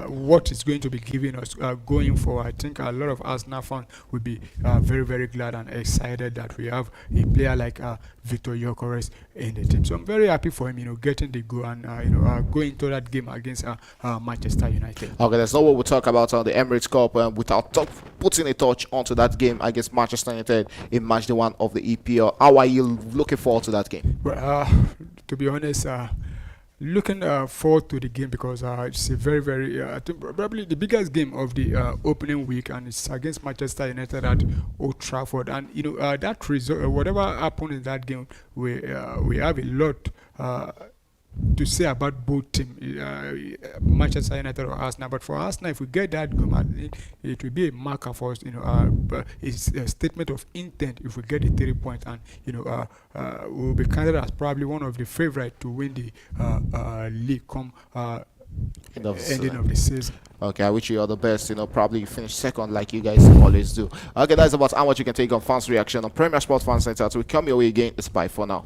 what is going to be giving us going forward. I think a lot of Arsenal fans will be very, very glad and excited that we have a player like Victor Gyökeres in the team. So I'm very happy for him, getting the goal and going to that game against Manchester United. Okay, there's no way we'll talk about the Emirates Cup without putting a touch onto that game against Manchester United in match day one of the EPL. How are you looking forward to that game? Well, to be honest, looking forward to the game because it's a very, very, I think probably the biggest game of the opening week, and it's against Manchester United at Old Trafford. And that result, whatever happened in that game, we have a lot to say about both teams, Manchester United or Arsenal. But for Arsenal, if we get that goal, it will be a marker for us. It's a statement of intent if we get the 3 points, and we'll be counted as probably one of the favorites to win the league come ending of the season. Okay, I wish you all the best. Probably finish second like you guys always do. Okay, that's about how much you can take on Fans Reaction on Premier Sport Fan Center. So we come your way again. It's bye for now.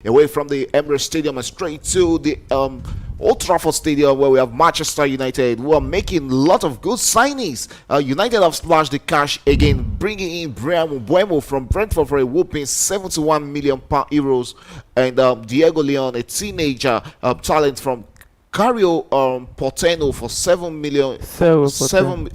away from the Emirates Stadium and straight to the Old Trafford Stadium, where we have Manchester United, who are making a lot of good signings. United have splashed the cash again, bringing in Brian Mbuemo from Brentford for a whooping 71 million euros, and Diego Leon, a teenager talent from Cario Porteno for 7 million. Seven.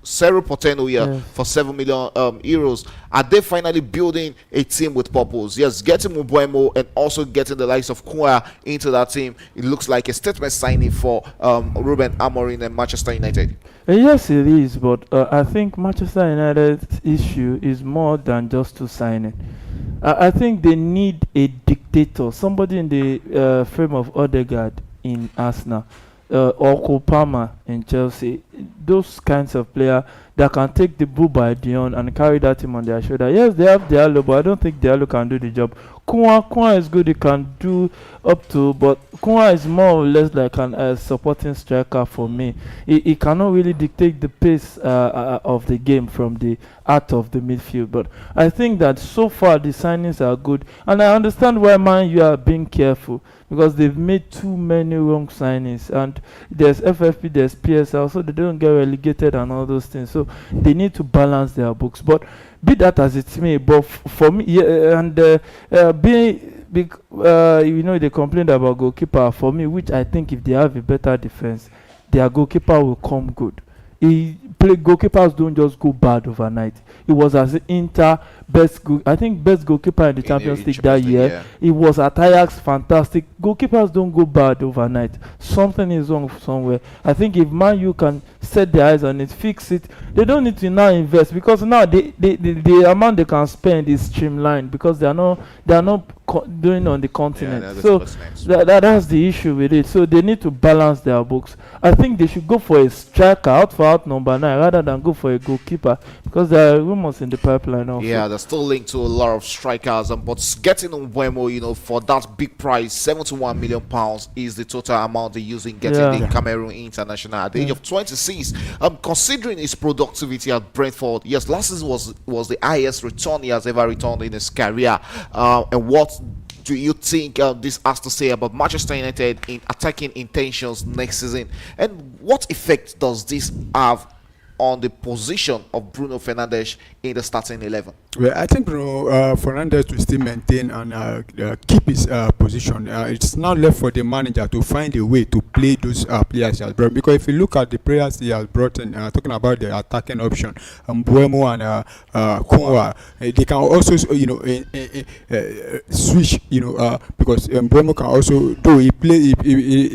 Cerro Porteno, yeah, Yeah. for 7 million euros. Are they finally building a team with purpose? Yes, getting Mubuemo and also getting the likes of Kua into that team. It looks like a statement signing for Ruben Amorim and Manchester United. Yes, it is, but I think Manchester United's issue is more than just to sign it. I think they need a dictator, somebody in the frame of Odegaard in Arsenal, or Cole Palmer in Chelsea. Those kinds of player that can take the bull by the horn and carry that team on their shoulder. Yes, they have Diallo, but I don't think Diallo can do the job. Kwa is good, he can do up to, but Kwa is more or less like an supporting striker for me. He cannot really dictate the pace of the game from the out of the midfield. But I think that so far the signings are good, and I understand why man you are being careful, because they've made too many wrong signings, and there's FFP, there's PSL, so they don't get relegated and all those things. So they need to balance their books. But be that as it may, but for me, yeah, and being big, they complained about goalkeeper. For me, which I think if they have a better defense, their goalkeeper will come good. Goalkeepers don't just go bad overnight. It was as Inter I think best goalkeeper in the Champions League that year. Yeah. It was at Ajax, fantastic. Goalkeepers don't go bad overnight. Something is wrong somewhere. I think if Man U can set their eyes on it, fix it, they don't need to now invest, because now the amount they can spend is streamlined, because they are not doing on the continent. Yeah, So that's that's the issue with it. So they need to balance their books. I think they should go for a striker, out for out number 9, rather than go for a goalkeeper, because there are rumors in the pipeline also. Yeah, they're still linked to a lot of strikers, but getting Mbeumo, for that big price, 71 million pounds is the total amount they're using getting the Cameroon international at the age of 26. Considering his productivity at Brentford, yes, last season was the highest return he has ever returned in his career. And what do you think this has to say about Manchester United in attacking intentions next season, and what effect does this have on the position of Bruno Fernandes in the starting 11? Well, I think Bruno Fernandes will still maintain and keep his position. It's now left for the manager to find a way to play those players he has brought. Because if you look at the players he has brought in, talking about the attacking option, Buemo and Kunwa, they can also, switch. Because Buemo can also, though he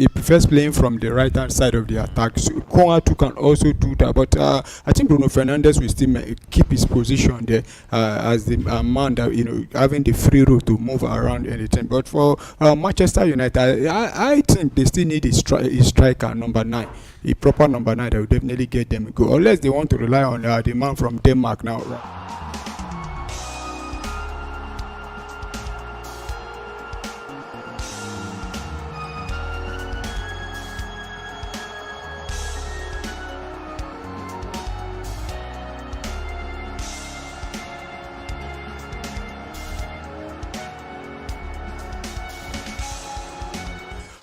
prefers playing from the right hand side of the attack. So Kunwa too can also do that. But I think Bruno Fernandes will still keep his position there. As the man that having the free road to move around anything. But for Manchester United, I think they still need a striker number 9, a proper number 9 that will definitely get them a goal, unless they want to rely on the man from Denmark now. Right?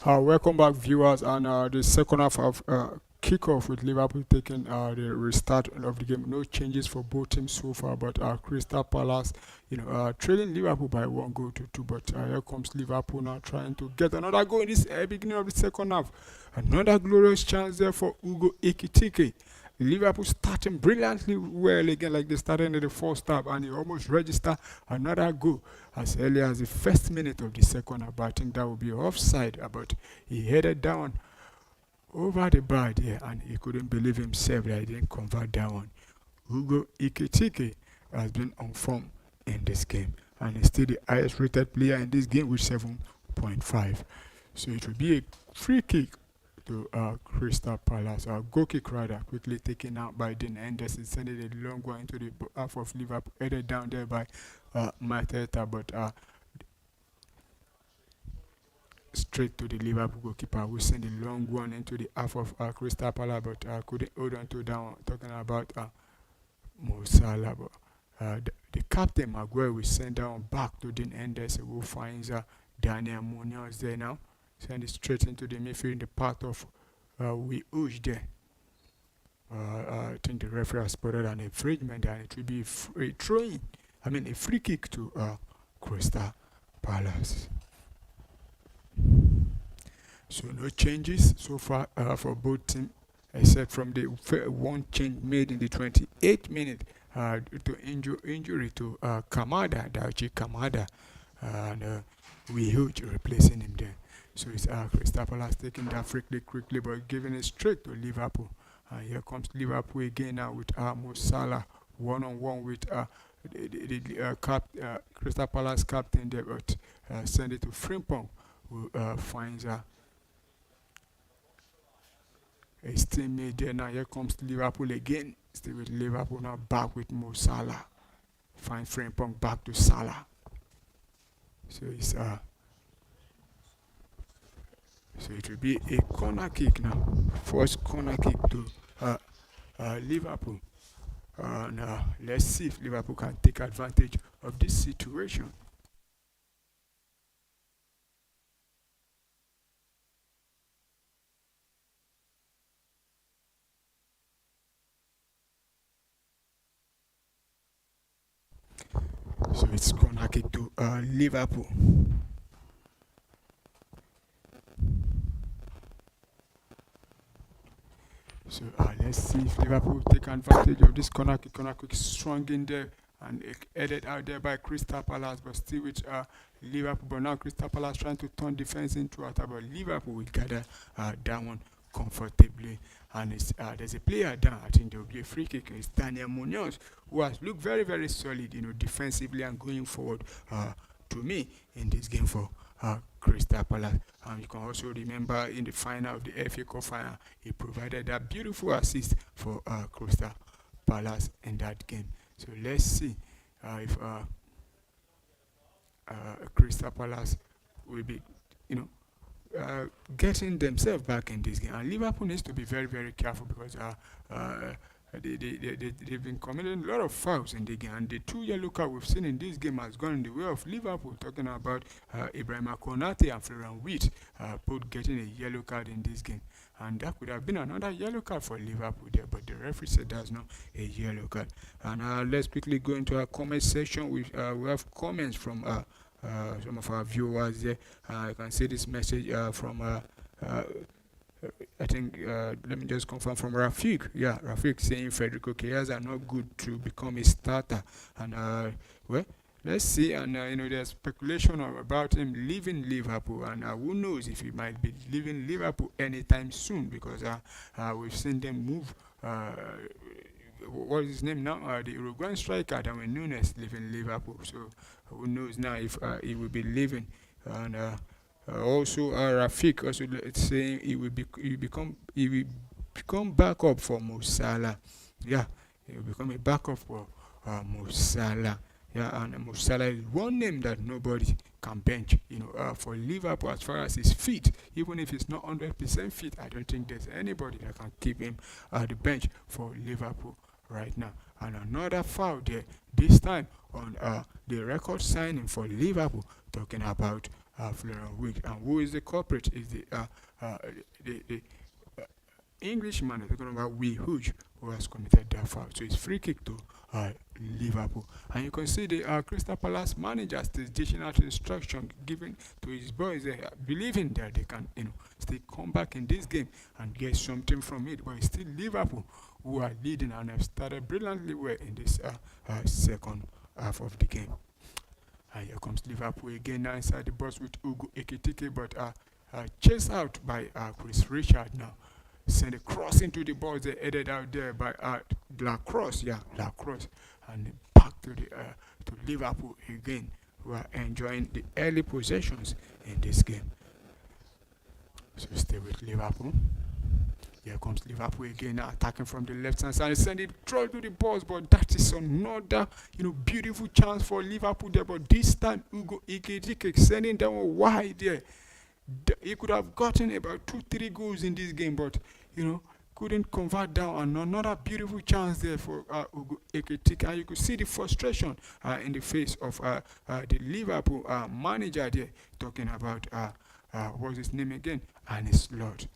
Welcome back, viewers, and the second half of kickoff with Liverpool taking the restart of the game. No changes for both teams so far, but Crystal Palace, trailing Liverpool by 1-2. But here comes Liverpool now trying to get another goal in this beginning of the second half. Another glorious chance there for Ugo Ekitike. Liverpool starting brilliantly well again, like they started in the first half, and he almost registered another goal as early as the first minute of the second half. But I think that would be offside, but he headed down over the bar there, and he couldn't believe himself that he didn't convert that one. Ugo Ekitike has been on form in this game, and is still the highest rated player in this game with 7.5. So it will be a free kick to Crystal Palace. Goal kick rather, quickly taken out by Dean Henderson, sending a long one into the half of Liverpool, headed down there by Mateta, but straight to the Liverpool goalkeeper, who sent a long one into the half of Crystal Palace, but couldn't hold on to that one. Talking about Mo Salah, but the captain Maguire will send that one back to Dean Henderson, who finds Daniel Munoz there now. Send it straight into the midfield in the path of we Uj there. I think the referee has spotted an infringement and it will be a throwing. I mean a free kick to Crystal Palace. So no changes so far for both teams, except from the one change made in the 28th minute due to injury to Kamada, Dachi Kamada, and we huge replacing him there. So it's Crystal Palace taking that quickly, but giving it straight to Liverpool. Here comes Liverpool again now with Mo Salah one-on-one with Crystal Palace captain there, but send it to Frimpong, who finds a teammate there. Now here comes Liverpool again. Still with Liverpool now, back with Mo Salah. Find Frimpong, back to Salah. So it's so it will be a corner kick now. First corner kick to Liverpool. Now let's see if Liverpool can take advantage of this situation. So it's corner kick to Liverpool. So let's see if Liverpool take advantage of this corner kick. Corner kick strong in there and headed out there by Crystal Palace, but still with Liverpool. But now Crystal Palace trying to turn defense into attack, but Liverpool will gather that one comfortably. And it's, there's a player down. I think there will be a free kick. It's Daniel Munoz, who has looked very, very solid, defensively and going forward. To me, in this game for Crystal Palace. You can also remember in the final of the FA Cup final, he provided that beautiful assist for Crystal Palace in that game. So let's see if Crystal Palace will be, getting themselves back in this game. And Liverpool needs to be very, very careful because they've been committing a lot of fouls in the game, and the 2 yellow cards we've seen in this game has gone in the way of Liverpool. Talking about Ibrahim Konate and Florian Wirtz, both getting a yellow card in this game, and that could have been another yellow card for Liverpool there, but the referee said that's not a yellow card. And let's quickly go into our comment section. We have comments from some of our viewers there. I can see this message from I think, let me just confirm from Rafik. Yeah, Rafik saying Federico Chiesa are not good to become a starter. And, well, let's see. And, there's speculation about him leaving Liverpool. And who knows if he might be leaving Liverpool anytime soon, because we've seen them move. What is his name now? The Uruguayan striker, Darwin Núñez, leaving Liverpool. So, who knows now if he will be leaving. And, also, Rafik also saying he will become backup for Mo Salah. Yeah, he will become a backup for Mo Salah. Yeah, and Mo Salah is one name that nobody can bench. For Liverpool, as far as he's fit, even if he's not 100% fit, I don't think there's anybody that can keep him at the bench for Liverpool right now. And another foul there, this time on the record signing for Liverpool, talking about Florian Wirtz. And who is the culprit? Is the Englishman talking about Huge, who has committed that foul. So it's free kick to Liverpool. And you can see the Crystal Palace manager is dishing out instruction given to his boys, believing that they can still come back in this game and get something from it. But it's still Liverpool who are leading and have started brilliantly well in this second half of the game. And here comes Liverpool again now inside the box with Ugo Ekitike, but chased out by Chris Richard now. Send a cross into the box. They headed out there by Lacrosse. Yeah, Lacrosse. And back to Liverpool again, who are enjoying the early possessions in this game. So stay with Liverpool. Here comes Liverpool again now, attacking from the left hand side. Send it through to the box, but that is another beautiful chance for Liverpool there. But this time Ugo Ekitike sending that one wide there. He could have gotten about 2-3 goals in this game, but couldn't convert down, and another beautiful chance there for Ugo Ekitike. And you could see the frustration in the face of the Liverpool manager there, talking about what's his name again, and his Lord.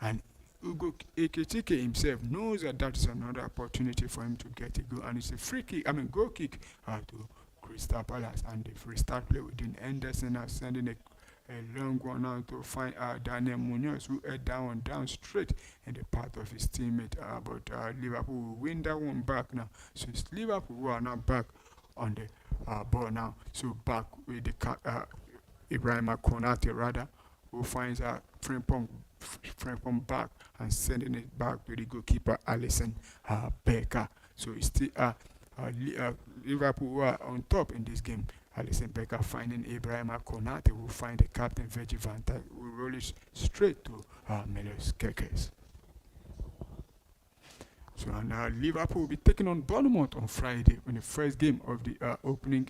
And Ugo Ekitike himself knows that that is another opportunity for him to get a goal, and it's a free kick, goal kick to Crystal Palace, and the free start play within Henderson are sending a long one out to find Daniel Munoz, who head down straight in the path of his teammate. But Liverpool will win that one back now. So it's Liverpool who are now back on the ball now. So back with the Ibrahim Konate rather, who finds Frimpong back and sending it back to the goalkeeper Alisson Becker. So it's still Liverpool who are on top in this game. Alisson Becker finding Ibrahim Konate, who find the captain Virgil van Dijk, who roll it straight to Milos Kekes. So now Liverpool will be taking on Bournemouth on Friday in the first game of the opening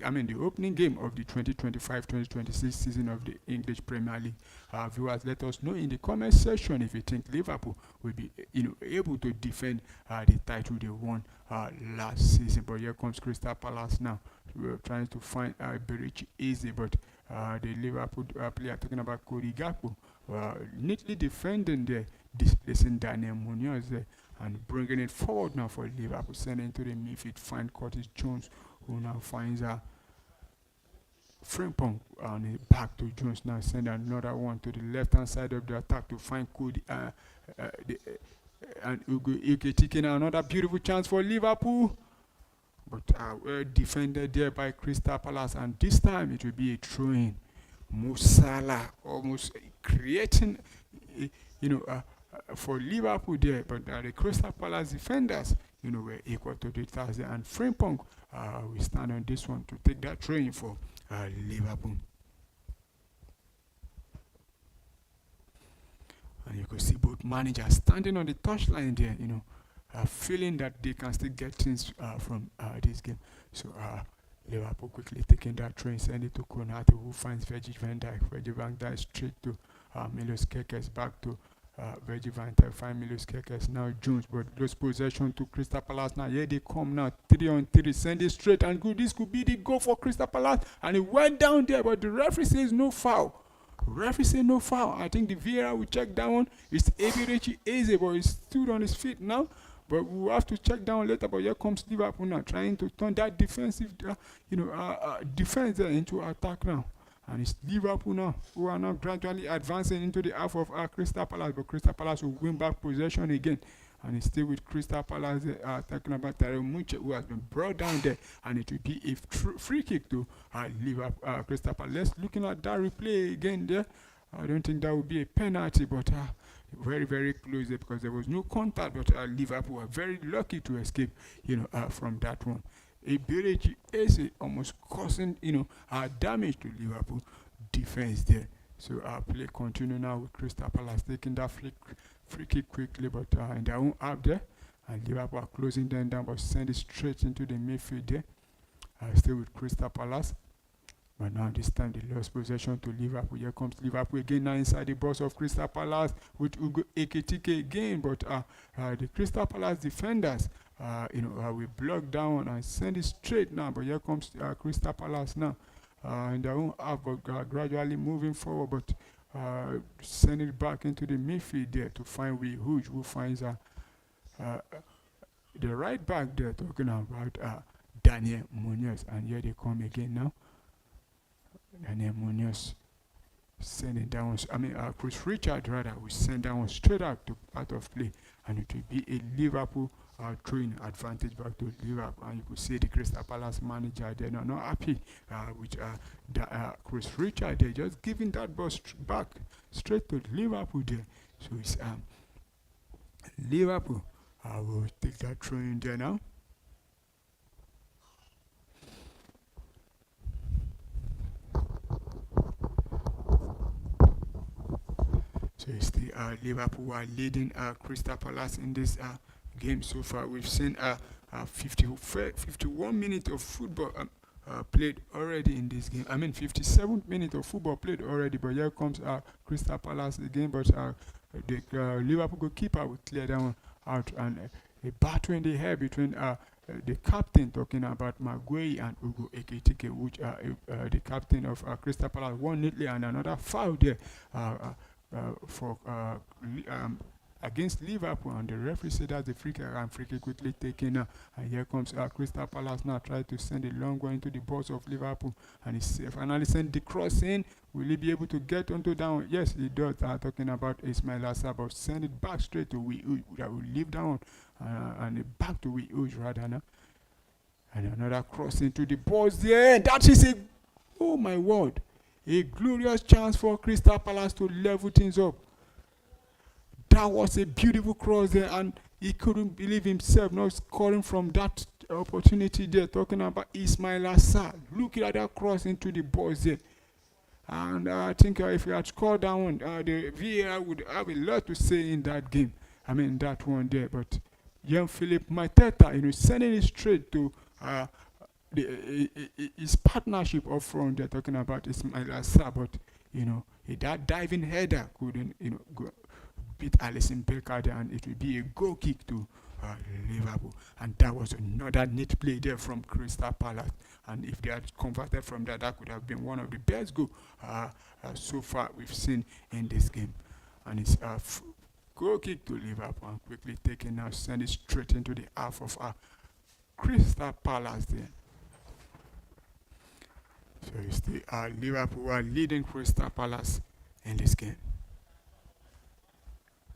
game of the 2025-2026 season of the English Premier League. Viewers, let us know in the comment section if you think Liverpool will be able to defend the title they won last season. But here comes Crystal Palace now. We're trying to find Berichi easy, but the Liverpool player talking about Cody Gakpo neatly defending there, displacing Daniel Munoz there, and bringing it forward now for Liverpool, sending to the midfield, find Curtis Jones, who now finds Frimpong on back to Jones, now send another one to the left hand side of the attack to find Cody and Ugo Ekitike. Now another beautiful chance for Liverpool, but well defended there by Crystal Palace, and this time it will be a throw-in. Mo Salah almost creating for Liverpool there, but the Crystal Palace defenders were equal to the task, and Frimpong will stand on this one to take that throw-in for Liverpool. And you could see both managers standing on the touchline there, feeling that they can still get things from this game. So Liverpool quickly taking that train, send it to Konate, who finds Virgil van Dijk. Virgil van Dijk straight to Milos Kekes, back to Virgil van Dijk, find Milos Kekes, now Jones, but those possession to Crystal Palace now. Here they come now, 3-on-3, send it straight, and good. This could be the goal for Crystal Palace, and it went down there, but the referee says no foul. Referee says no foul. I think the VAR will check that one. It's Eberechi Eze, but he stood on his feet now. But we'll have to check down later. But here comes Liverpool now, trying to turn that defensive, defense into attack now. And it's Liverpool now who are now gradually advancing into the half of Crystal Palace. But Crystal Palace will win back possession again. And it's still with Crystal Palace talking about Tyrell Munche, who has been brought down there. And it will be a free kick to Liverpool, Crystal Palace. Looking at that replay again there, I don't think that would be a penalty, but very, very close there because there was no contact. But Liverpool were very lucky to escape, from that one. Eberechi Eze almost causing, damage to Liverpool defense there. So play continue now with Crystal Palace taking that free kick quickly, but in their own half there, and Liverpool are closing them down, but send it straight into the midfield there. Still with Crystal Palace, but now this time they lost possession to Liverpool. Here comes Liverpool again now inside the box of Crystal Palace with Ugo Ekitike again, but the Crystal Palace defenders we block down and send it straight now. But here comes Crystal Palace now in their own half, but gradually moving forward, but send it back into the midfield there to find Will Hughes, who finds the right back there, talking about Daniel Munoz. And here they come again now. Daniel Munoz sending down, Chris Richard rather will send that one straight out of play, and it will be a Liverpool throwing advantage back to Liverpool. And you could see the Crystal Palace manager there now not happy with Chris Richard there, just giving that ball back straight to Liverpool there. So it's Liverpool will take that throw in there now. So it's the Liverpool are leading Crystal Palace in this game so far. We've seen 51 minutes of football played already in this game. 57 minutes of football played already. But here comes Crystal Palace again. But the Liverpool goalkeeper will clear that one out, and a battle in the air between the captain, talking about Maguire, and Ugo Ekitike, which the captain of Crystal Palace won neatly, and another foul there for against Liverpool, and the referee said that the free kick, and free kick quickly taken. And here comes Crystal Palace now, try to send a long one into the box of Liverpool, and he finally sent the cross in. Will he be able to get onto down? Yes, he does. Talking about Ismail Assar, but send it back straight to that will leave down, and back to rather now. And another cross into the box there. That is oh my word, a glorious chance for Crystal Palace to level things up. That was a beautiful cross there, and he couldn't believe himself not scoring from that opportunity there. Talking about Ismail Assar. Looking at that cross into the box there. And I think if he had scored that one, the VAR would have a lot to say in that game. I mean, that one there. But young Philip Mateta, sending it straight to his partnership up front. They're talking about Ismail Assar, but that diving header couldn't go beat Alisson Becker, and it will be a goal kick to Liverpool. And that was another neat play there from Crystal Palace. And if they had converted from that, that could have been one of the best goals so far we've seen in this game. And it's a goal kick to Liverpool, and quickly taken now, send it straight into the half of Crystal Palace there. So it's the Liverpool are leading Crystal Palace in this game.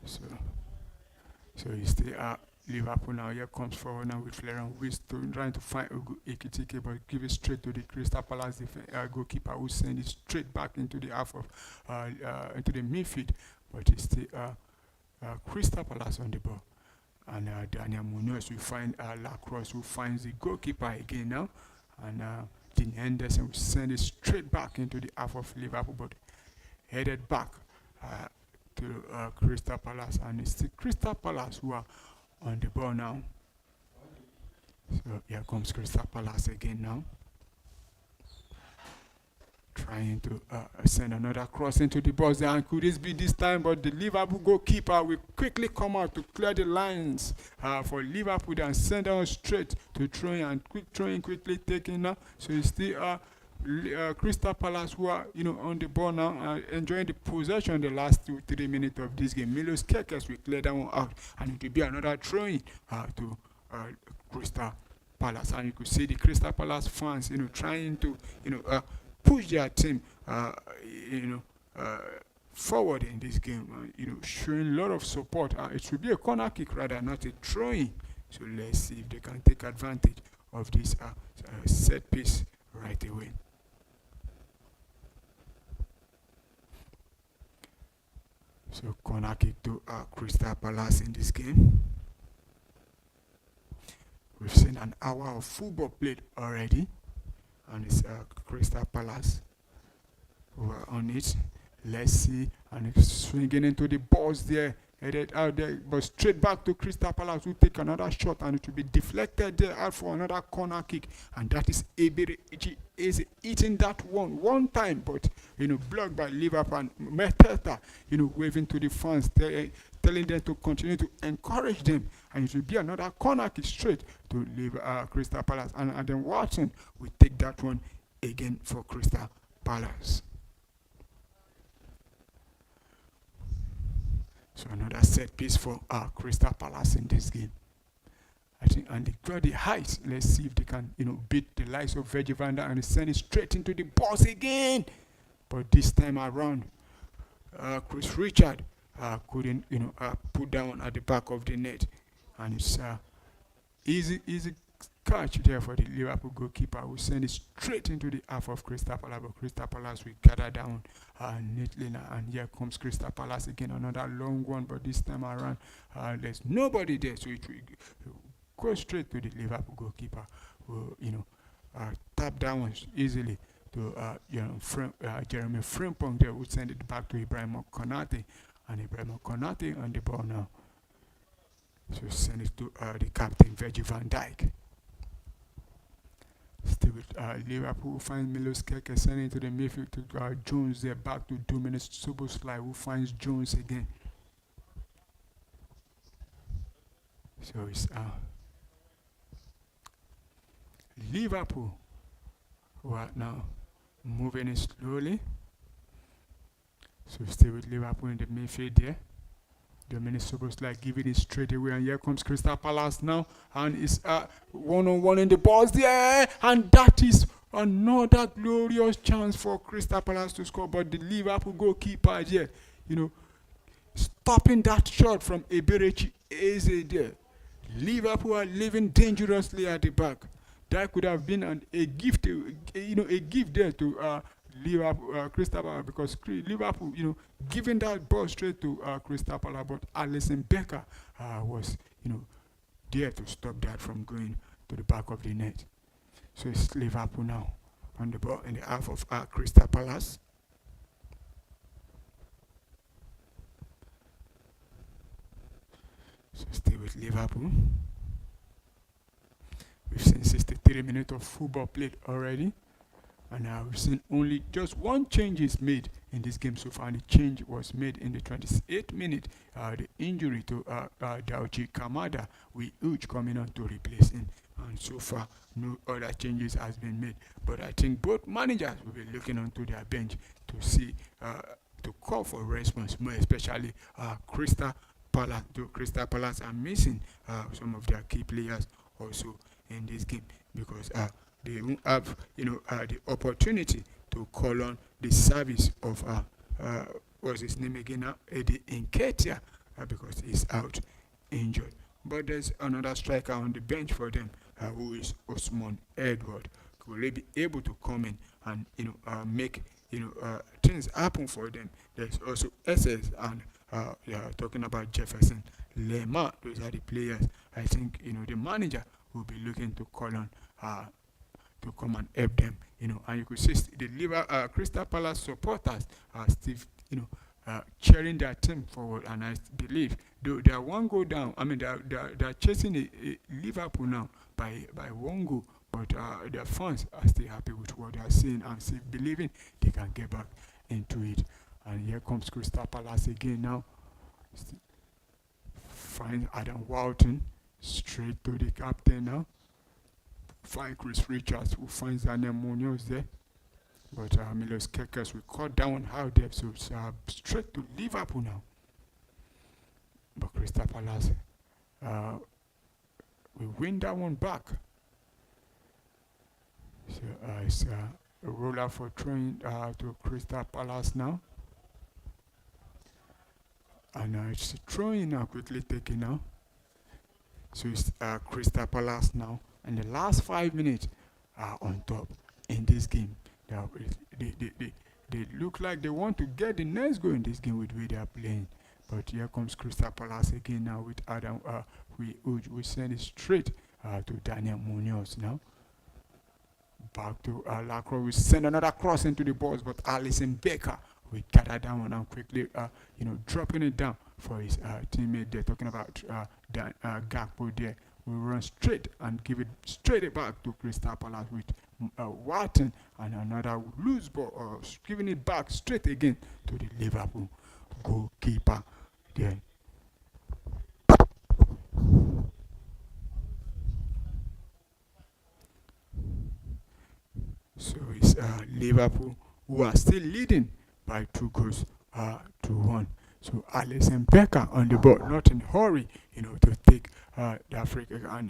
So it's the Liverpool now. Here comes forward now with Florian Wirtz trying to find Ugo Ekitike, but give it straight to the Crystal Palace goalkeeper, who send it straight back into the half of into the midfield. But it's the Crystal Palace on the ball, and Daniel Munoz will find Lacrosse, who finds the goalkeeper again now, and Dean Henderson will send it straight back into the half of Liverpool, but headed back to Crystal Palace, and it's the Crystal Palace who are on the ball now. So here comes Crystal Palace again now, trying to send another cross into the box there, and could this be this time? But the Liverpool goalkeeper will quickly come out to clear the lines for Liverpool and send down straight to throwing, and throwing quickly taken now. So it's the Crystal Palace who are on the ball now, enjoying the possession the last 2-3 minutes of this game. Milos Kerkez will clear that one out, and it will be another throwing to Crystal Palace. And you could see the Crystal Palace fans trying to push their team forward in this game, showing a lot of support. It should be a corner kick rather, not a throwing. So let's see if they can take advantage of this set piece right away. So corner kick to Crystal Palace in this game. We've seen an hour of football played already, and it's Crystal Palace who are on it. Let's see, and it's swinging into the box there, headed out there, but straight back to Crystal Palace, who take another shot, and it will be deflected there out for another corner kick, and that is Ebere is eating that one time, but blocked by Liverpool, and Mateta waving to the fans, telling them to continue to encourage them, and it will be another corner kick straight to Crystal Palace, and then Watson will take that one again for Crystal Palace. So another set piece for Crystal Palace in this game. I think, and they got the height. Let's see if they can, beat the likes of Virgil van Dijk and send it straight into the box again. But this time around, Chris Richard couldn't, put down at the back of the net, and it's easy catch there for the Liverpool goalkeeper, who send it straight into the half of Crystal Palace, but Crystal Palace will gather down neatly now, and here comes Crystal Palace again, another long one, but this time around there's nobody there, so it will go straight to the Liverpool goalkeeper, who tap that one easily to Jeremy Frimpong there, who send it back to Ibrahim Konate, and Ibrahim Konate on the ball now, so send it to the captain Virgil van Dijk. Still with Liverpool, finds Milos Kerkez sending to the midfield to Jones there, back to Dominus Soboslai, who finds Jones again. So it's Liverpool who are now moving it slowly. So stay with Liverpool in the midfield there. Dominic Soboslai giving it straight away, and here comes Crystal Palace now, and it's one on one in the balls there, and that is another glorious chance for Crystal Palace to score, but the Liverpool goalkeeper here, you know, stopping that shot from Eberechi Eze there. Liverpool are living dangerously at the back. That could have been a gift, a gift there to Liverpool, Crystal Palace, because Liverpool, giving that ball straight to Crystal Palace, but Alisson Becker was, there to stop that from going to the back of the net. So it's Liverpool now on the ball in the half of Crystal Palace. So stay with Liverpool. We've seen 63 minutes of football played already. And we've seen only just one change is made in this game so far. And the change was made in the 28th minute. The injury to Dauji Kamada with Uj coming on to replace him. And so far, no other changes has been made. But I think both managers will be looking onto their bench to see, to call for response, more especially Crystal Palace. Though Crystal Palace are missing some of their key players also in this game, because they won't have the opportunity to call on the service of what's his name again now, Eddie Nketiah, because he's out injured. But there's another striker on the bench for them, who is Osman Edward. Will they be able to come in and make things happen for them? There's also SS and talking about Jefferson Lema. Those are the players I think the manager will be looking to call on to come and help them. And you could see the Crystal Palace supporters are still cheering their team forward. And I believe though they are one goal down, I mean they're chasing a Liverpool now by one goal, but their fans are still happy with what they are seeing and still believing they can get back into it. And here comes Crystal Palace again now. Find Adam Walton straight to the captain now. Find Chris Richards, who finds Daniel Munoz there. But Milos Kekes will cut down how depth, so it's straight to Liverpool now. But Crystal Palace will win that one back. So it's a roller for throwing to Crystal Palace now. And it's throwing now, quickly taken now. So it's Crystal Palace now. And the last 5 minutes are on top in this game. They look like they want to get the next goal in this game with the way they are playing. But here comes Crystal Palace again now with Adam. We send it straight to Daniel Munoz now. Back to Lacroix. We send another cross into the box, but Alisson Becker we gather down and quickly, dropping it down for his teammate there. Talking about Gakpo there. We run straight and give it straight back to Crystal Palace with Wharton and another loose ball, giving it back straight again to the Liverpool goalkeeper there. So it's Liverpool who are still leading by 2 goals to 1. So Alisson Becker on the ball, not in a hurry, to take the Africa, and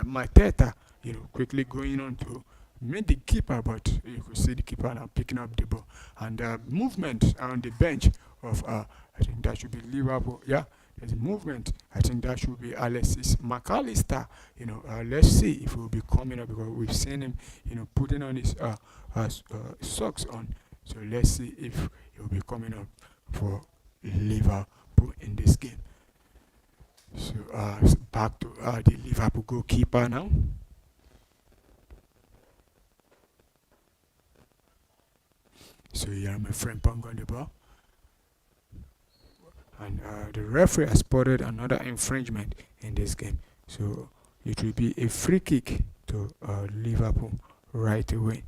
Mateta, quickly going on to meet the keeper, but you could see the keeper now picking up the ball. And movement on the bench of, I think that should be Liverpool. Yeah, there's a movement. I think that should be Alexis McAllister. Let's see if he will be coming up, because we've seen him, putting on his socks on. So let's see if he will be coming up for Liverpool in this game. So back to the Liverpool goalkeeper now. So here my friend Pong on the ball. And the referee has spotted another infringement in this game. So it will be a free kick to Liverpool right away.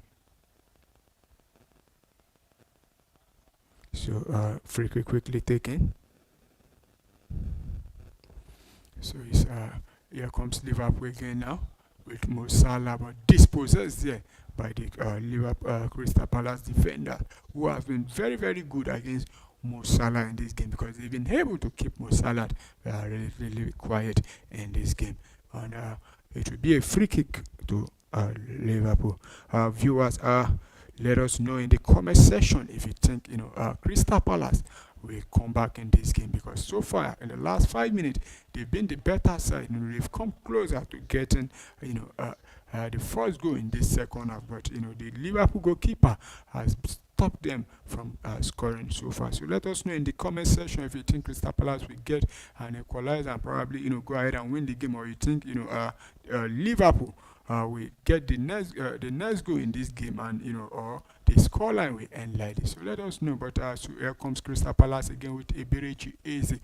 So free kick quickly taken. So here comes Liverpool again now with Mo Salah, but dispossessed there by the Liverpool Crystal Palace defender, who has been very very good against Mo Salah in this game, because they've been able to keep Mo Salah really quiet in this game, and it will be a free kick to Liverpool. Viewers, let us know in the comment section if you think Crystal Palace will come back in this game, because so far in the last 5 minutes they've been the better side. They've come closer to getting the first goal in this second half, but the Liverpool goalkeeper has stopped them from scoring so far. So let us know in the comment section if you think Crystal Palace will get an equalizer and probably go ahead and win the game, or you think Liverpool we get the next goal in this game, and or the scoreline will end like this. So let us know. But so here comes Crystal Palace again with Eberechi Eze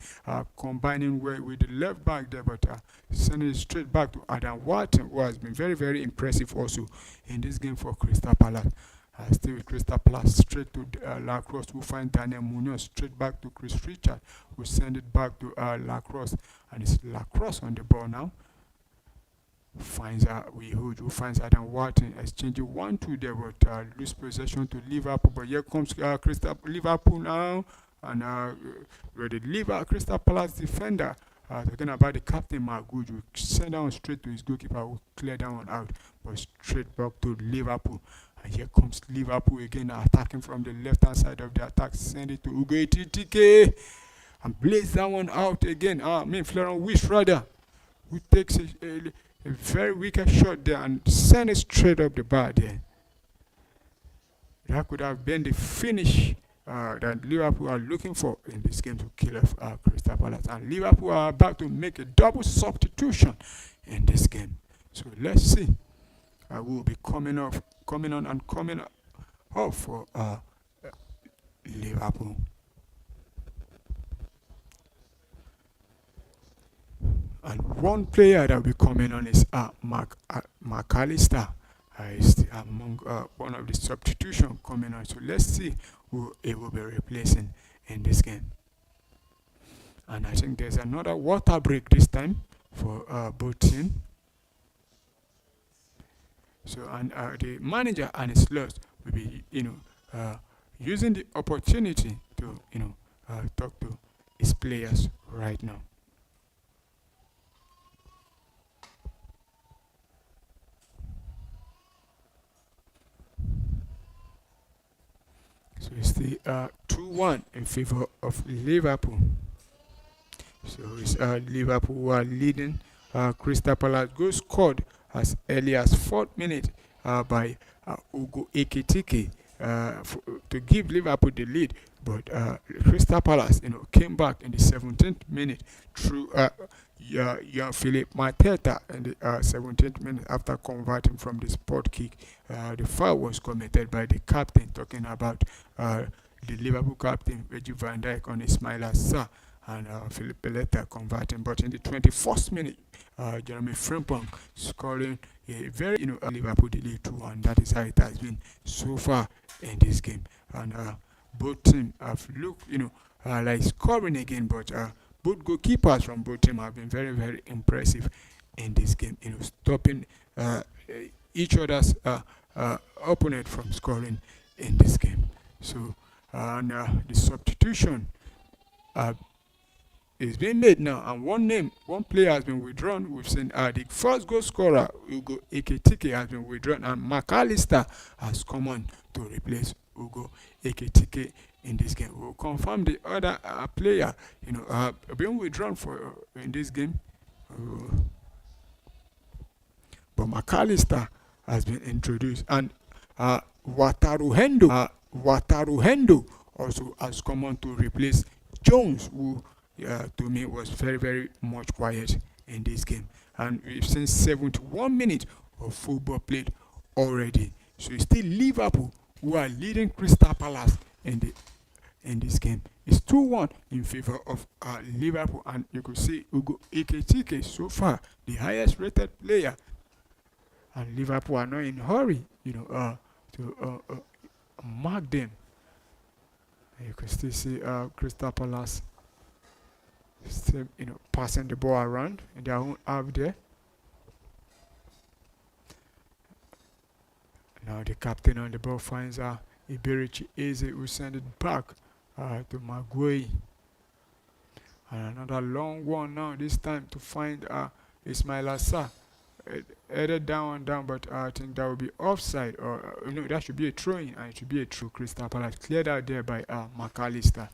combining well with the left back there, but sending it straight back to Adam Wharton, who has been very very impressive also in this game for Crystal Palace. Still with Crystal Palace, straight to Lacrosse, who find Daniel Munoz, straight back to Chris Richard, who send it back to Lacrosse, and it's Lacrosse on the ball now. Finds who finds Adam Wharton, exchanging 1-2 there, but lose possession to Liverpool. But here comes Liverpool now, and with the Crystal Palace defender talking about the captain Maguire, will send down straight to his goalkeeper, who clear that one out, but straight back to Liverpool. And here comes Liverpool again, attacking from the left hand side of the attack, send it to Ugo Etitike and blaze that one out again. Florent Wish rather, who takes a very wicked shot there and send it straight up the bar there. That could have been the finish that Liverpool are looking for in this game to kill off Crystal Palace. And Liverpool are about to make a double substitution in this game. So let's see. I will be coming on for Liverpool. And one player that will be coming on is McAllister. Is among one of the substitution coming on. So let's see who it will be replacing in this game. And I think there's another water break this time for both teams. So and the manager and his loss will be using the opportunity to talk to his players right now. So it's the 2-1 in favor of Liverpool. So it's Liverpool who are leading. Crystal Palace goal scored as early as 4th minute by Ugo Ekitike to give Liverpool the lead. But Crystal Palace came back in the 17th minute through young Philip Mateta in the 17th minute after converting from the spot kick. The foul was committed by the captain, talking about the Liverpool captain Reggie van Dijk on Ismaila Sarr, and Philip Beletta converting. But in the 21st minute, Jeremy Frimpong scoring a very Liverpool delay 2-1. That is how it has been so far in this game. And both teams have looked like scoring again, but both goalkeepers from both teams have been very very impressive in this game, stopping each other's opponent from scoring in this game. So the substitution is being made now, and one player has been withdrawn. We've seen the first goal scorer Ugo Ekitike has been withdrawn, and McAllister has come on to replace Ugo Ekitike in this game. We'll confirm the other player being withdrawn for in this game, but McAllister has been introduced, and Wataru Hendo also has come on to replace Jones, who to me was very very much quiet in this game. And we've seen 71 minutes of football played already. So it's still Liverpool who are leading Crystal Palace in this game. It's 2-1 in favor of Liverpool, and you could see Ugo Ekitike so far the highest rated player, and Liverpool are not in a hurry to mark them. You can still see Crystal Palace Still, passing the ball around in their own half there. Now the captain on the ball finds Iberichi Eze, who send it back to Maguire. And another long one now, this time to find Ismail Assar. Headed down, but I think that would be offside, or no, that should be a throw-in, and it should be a true Crystal Palace. Cleared out there by McAllister.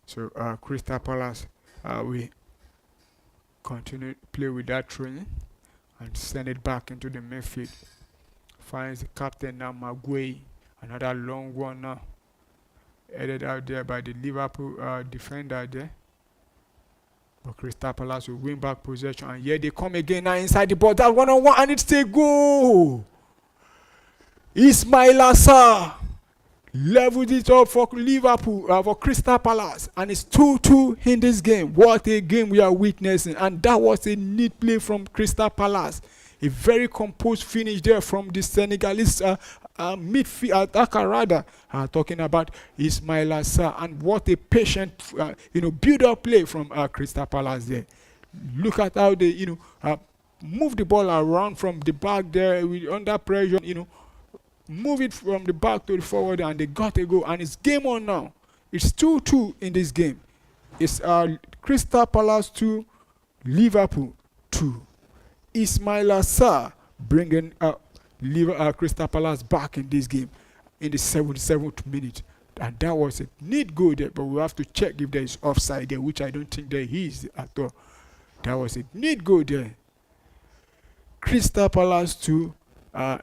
So Crystal Palace, we continue to play with that throw-in and send it back into the midfield. Finds the captain now, Maguire. Another long one now. Headed out there by the Liverpool defender there. But Crystal Palace will win back possession. And here they come again now inside the ball. That 1-on-1, and it's a goal. Ismail Assar leveled it up for Liverpool, for Crystal Palace. And it's 2-2 in this game. What a game we are witnessing. And that was a neat play from Crystal Palace. A very composed finish there from the Senegalese midfield attacker, rather. Talking about Ismail Assar, and what a patient, build-up play from Crystal Palace there. Look at how they, move the ball around from the back there with under pressure. Move it from the back to the forward, and they got a goal. And it's game on now. It's 2-2 in this game. It's Crystal Palace 2, Liverpool 2. Ismail Assar bringing Crystal Palace back in this game in the 77th minute. And that was a neat goal there, but we have to check if there is offside there, which I don't think there is at all. That was a neat goal there. Crystal Palace 2,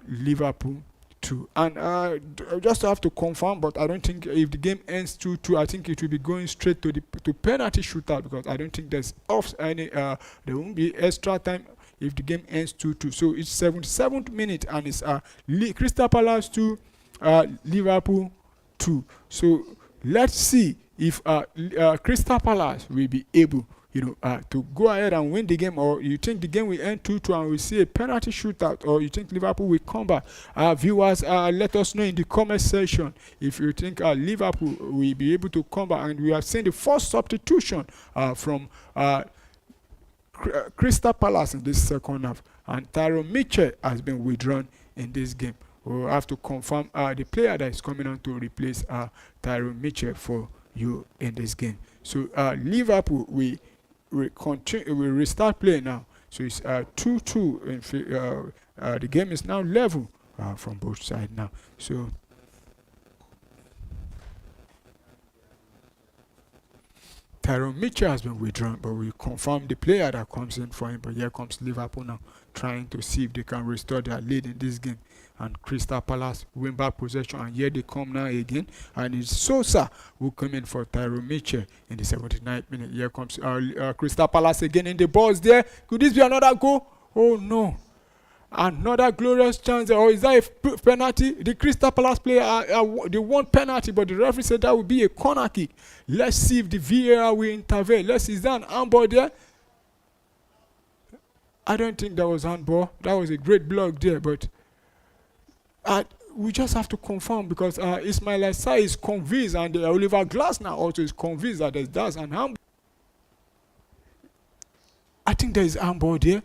Liverpool 2. And just have to confirm, but I don't think if the game ends 2-2, I think it will be going straight to penalty shootout, because I don't think there's there won't be extra time if the game ends 2-2. So it's 77th minute, and it's Crystal Palace 2, Liverpool 2. So let's see if Crystal Palace will be able, to go ahead and win the game, or you think the game will end 2-2 and we'll see a penalty shootout, or you think Liverpool will come back. Viewers, let us know in the comment section if you think Liverpool will be able to come back. And we have seen the first substitution from Crystal Palace in this second half, and Tyrone Mitchell has been withdrawn in this game. We'll have to confirm the player that is coming on to replace Tyrone Mitchell for you in this game. So Liverpool, we continue, we restart playing now. So it's 2-2. The game is now level from both sides now. So Tyrone Mitchell has been withdrawn, but we confirm the player that comes in for him. But here comes Liverpool now, trying to see if they can restore their lead in this game. And Crystal Palace win back possession, and here they come now again. And it's Sosa who come in for Tyrone Mitchell in the 79th minute. Here comes Crystal Palace again in the balls there. Could this be another goal? Oh no. Another glorious chance, or is that a penalty? The Crystal Palace player, they won penalty, but the referee said that would be a corner kick. Let's see if the VAR will intervene. Let's see, is that an handball there? I don't think that was handball. That was a great block there, but we just have to confirm, because Ismail Assar is convinced, and Oliver Glasner also is convinced that there's an handball. I think there is handball there.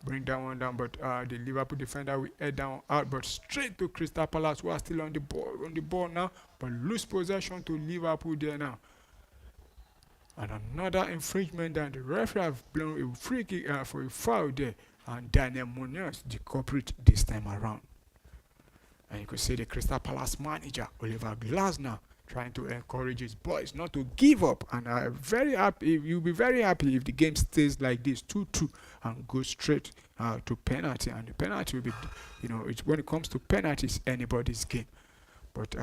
Bring that one down, but the Liverpool defender will head down out, but straight to Crystal Palace, who are still on the ball now, but lose possession to Liverpool there now. And another infringement, and the referee have blown a free kick for a foul there, and Daniel Munoz, the culprit this time around. And you could see the Crystal Palace manager, Oliver Glasner, trying to encourage his boys not to give up. And I'm very happy. You'll be very happy if the game stays like this, 2-2, and goes straight to penalty. And the penalty will be, when it comes to penalties, anybody's game. But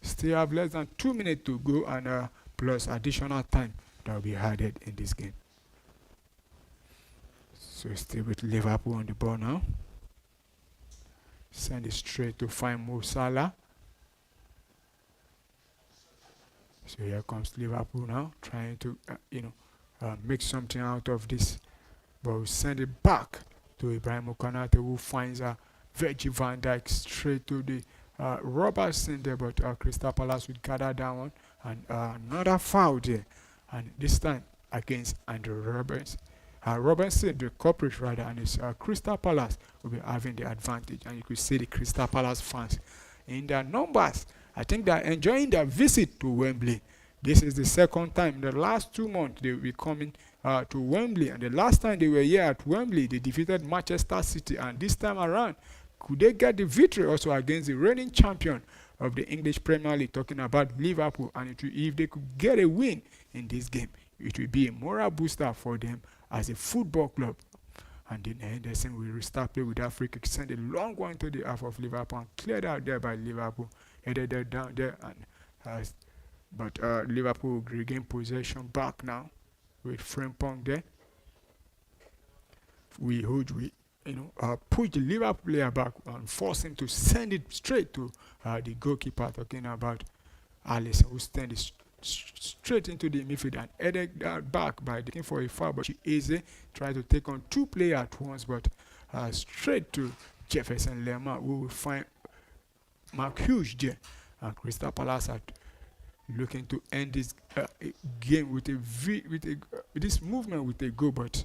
still have less than 2 minutes to go, and plus additional time that will be added in this game. So still with Liverpool on the ball now. Send it straight to find Mo Salah. So here comes Liverpool now, trying to, make something out of this. But we send it back to Ibrahim Konate, who finds Virgil van Dijk straight to the Robertson there. But Crystal Palace would gather that one. And another foul there. and this time against Andrew Roberts. Robinson, the culprit rather, and it's Crystal Palace will be having the advantage. And you could see the Crystal Palace fans in their numbers. I think they're enjoying their visit to Wembley. This is the second time in the last 2 months they will be coming to Wembley. And the last time they were here at Wembley, they defeated Manchester City. And this time around, could they get the victory also against the reigning champion of the English Premier League, talking about Liverpool? And if they could get a win in this game, it will be a moral booster for them as a football club. And then Henderson will restart play with that free kick, send a long one to the half of Liverpool and cleared out there by Liverpool. Headed there down there, and but Liverpool will regain possession back now with Frimpong there. We push the Liverpool player back and force him to send it straight to the goalkeeper, talking about Alisson, who stands straight into the midfield and headed that back by looking for a foul, but she easy tried to take on 2 players at once, but straight to Jefferson Lerma, who will find Mark Hughes there. And Crystal Palace are looking to end this game with this movement with a goal, but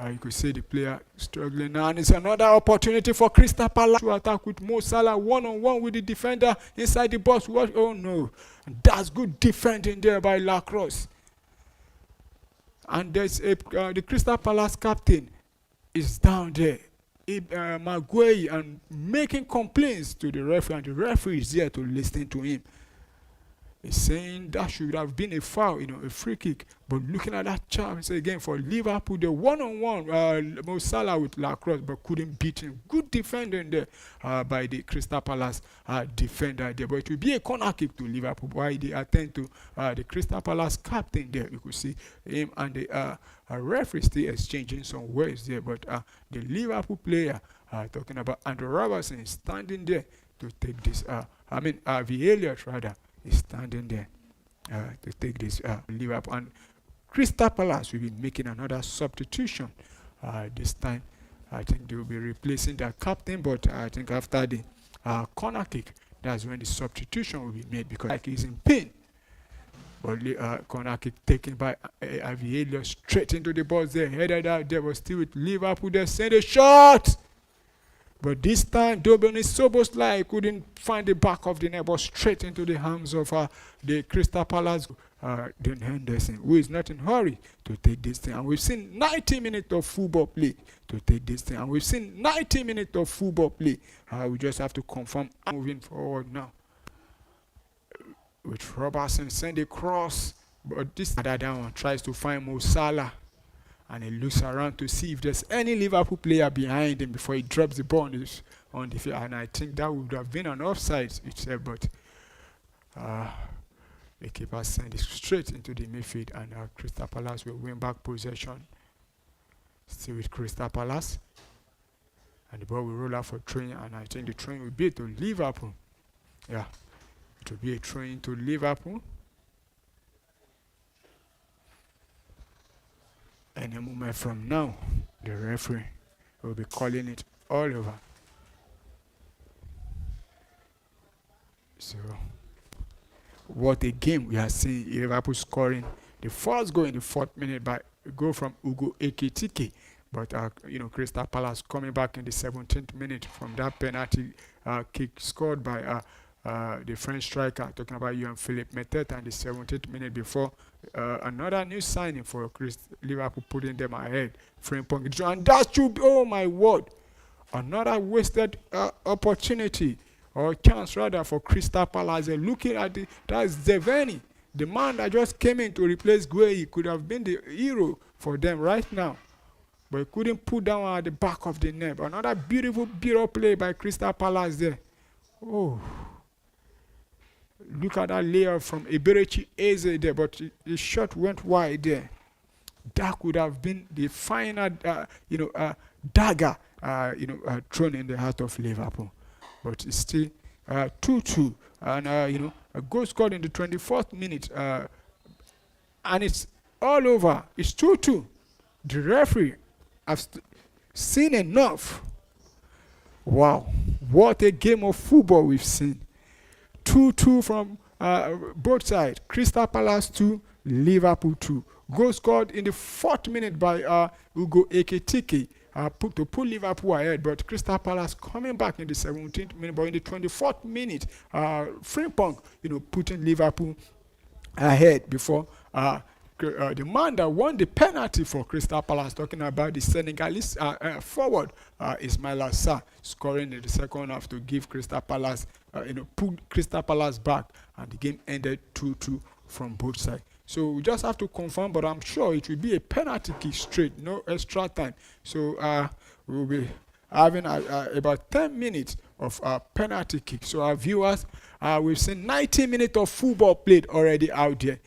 you could see the player struggling now, and it's another opportunity for Crystal Palace to attack with Mo Salah one-on-one with the defender inside the box. Oh no, that's good defending there by Lacrosse. And there's the Crystal Palace captain is down there, Maguire, and making complaints to the referee, and the referee is there to listen to him. He's saying that should have been a foul, a free kick. But looking at that chance again for Liverpool, the one-on-one Mo Salah with Lacrosse, but couldn't beat him. Good defending there by the Crystal Palace defender there. But it will be a corner kick to Liverpool. Why they attend to the Crystal Palace captain there. You could see him and the referee still exchanging some words there. But the Liverpool player, talking about Andrew Robertson, is standing there to take this. V. Elliott rather, is standing there to take this Liverpool, and Crystal Palace will be making another substitution this time. I think they will be replacing their captain, but I think after the corner kick, that's when the substitution will be made, because he's in pain. But corner kick taken by V. Elliott straight into the box there, headed out there, but still with Liverpool there, send a shot. But this time, Dominic Szoboszlai couldn't find the back of the net, but straight into the hands of the Crystal Palace, Dean Henderson, who is not in a hurry to take this thing. And we've seen 90 minutes of football play to take this thing. And we've seen 90 minutes of football play. We just have to confirm moving forward now. With Robertson send a cross, but this other down tries to find Mo Salah. And he looks around to see if there's any Liverpool player behind him before he drops the ball on the field. And I think that would have been an offside itself, but the keeper sent it straight into the midfield, and Crystal Palace will win back possession. Still with Crystal Palace. And the ball will roll out for train, and I think the train will be to Liverpool. Yeah, it will be a train to Liverpool. Any moment from now, the referee will be calling it all over. So, what a game we are seeing. Liverpool scoring the first goal in the 4th minute by a goal from Ugo Ekitike. But, Crystal Palace coming back in the 17th minute from that penalty kick scored by the French striker, talking about Jean-Philippe Mateta in the 17th minute before another new signing for Liverpool, putting them ahead. Frimpong, and that should be, oh my word, another wasted opportunity or chance rather for Crystal Palace. Looking at that's Zeveni, the man that just came in to replace Gueye. He could have been the hero for them right now, but he couldn't put down at the back of the net. Another beautiful play by Crystal Palace there. Oh. Look at that layer from Eberechi Eze there, but the shot went wide there. That could have been the final, dagger, thrown in the heart of Liverpool. But it's still 2-2, and a goal scored in the 24th minute, and it's all over. It's 2-2. The referee has seen enough. Wow, what a game of football we've seen. 2-2 from both sides. Crystal Palace 2, Liverpool 2. Goal scored in the 4th minute by Ugo Ekitike. To put Liverpool ahead, but Crystal Palace coming back in the 17th minute, but in the 24th minute, Frimpong, putting Liverpool ahead before the man that won the penalty for Crystal Palace, talking about the Senegalese forward Ismail Assar, scoring in the second half to give Crystal Palace, put Crystal Palace back, and the game ended 2-2 from both sides. So we just have to confirm, but I'm sure it will be a penalty kick straight, no extra time. So we'll be having about 10 minutes of penalty kick. So our viewers, we've seen 90 minutes of football played already out there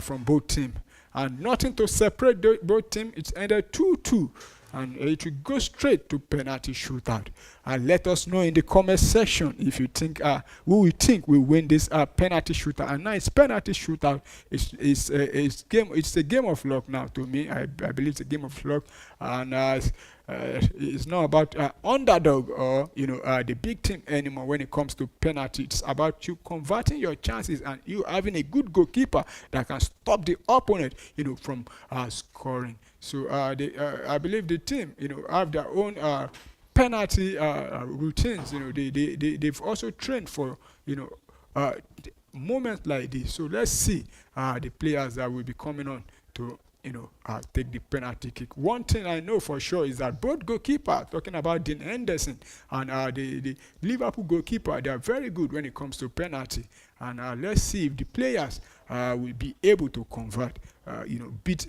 from both teams. And nothing to separate both teams. It's ended 2-2. And it will go straight to penalty shootout. And let us know in the comment section if you think who you think will win this penalty shootout. And now it's penalty shootout. It's a game of luck now to me. I believe it's a game of luck, and it's not about underdog or the big team anymore when it comes to penalty. It's about you converting your chances and you having a good goalkeeper that can stop the opponent from scoring. So I believe the team have their own penalty routines. They've also trained for moments like this. So let's see the players that will be coming on to take the penalty kick. One thing I know for sure is that both goalkeepers, talking about Dean Henderson and the Liverpool goalkeeper, they are very good when it comes to penalty. And let's see if the players will be able to convert, beat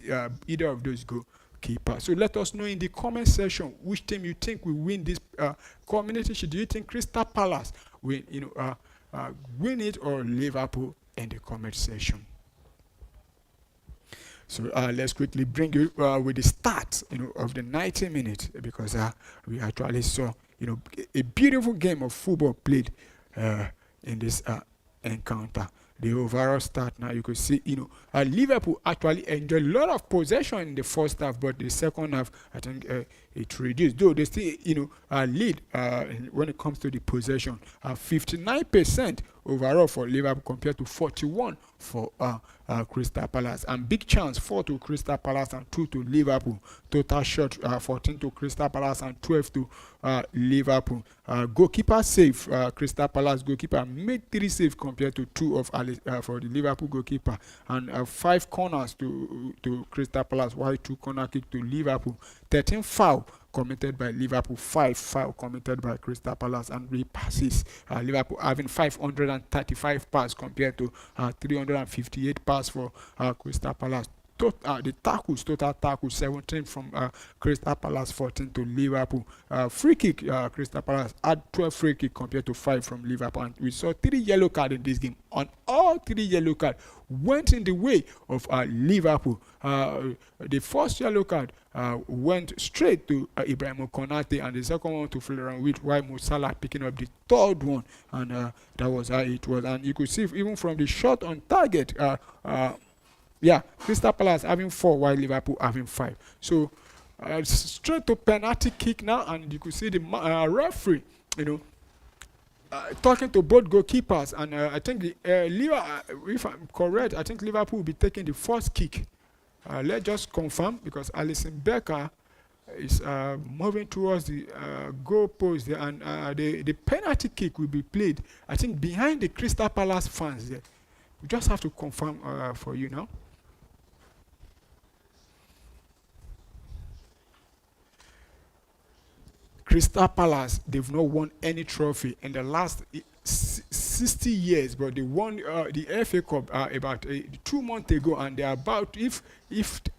either of those goalkeepers. So let us know in the comment section which team you think will win this Community Shield. Do you think Crystal Palace will win it, or Liverpool, in the comment section? So let's quickly bring you with the start, of the 90 minutes, because we actually saw, a beautiful game of football played in this encounter. The overall start, now you could see, Liverpool actually enjoyed a lot of possession in the first half, but the second half, I think it reduced. Though they still, lead when it comes to the possession, 59% overall for Liverpool compared to 41 for Crystal Palace, and big chance 4 to Crystal Palace and 2 to Liverpool. Total shot 14 to Crystal Palace and 12 to Liverpool. Goalkeeper save, Crystal Palace goalkeeper made 3 saves compared to 2 of for the Liverpool goalkeeper, and 5 corners to Crystal Palace, while 2 corner kick to Liverpool. 13 foul committed by Liverpool, 5 foul committed by Crystal Palace, and repasses. Liverpool having 535 passes compared to 358 passes for Crystal Palace. The tackles, total tackles, 17 from Crystal Palace, 14 to Liverpool. Free kick, Crystal Palace had 12 free kick compared to 5 from Liverpool. And we saw 3 yellow cards in this game. On all 3 yellow cards went in the way of Liverpool. The first yellow card went straight to Ibrahim Konate, and the second one to Florian Wirtz, while Mo Salah picking up the third one. And that was how it was. And you could see even from the shot on target, Crystal Palace having 4 while Liverpool having 5. So straight to penalty kick now, and you could see the referee, talking to both goalkeepers, and I think if I'm correct, I think Liverpool will be taking the first kick. Let's just confirm, because Alisson Becker is moving towards the goal post there, and the penalty kick will be played, I think, behind the Crystal Palace fans there. We just have to confirm for you now. Crystal Palace, they've not won any trophy in the last 60 years, but they won the FA Cup about 2 months ago, and they're about, if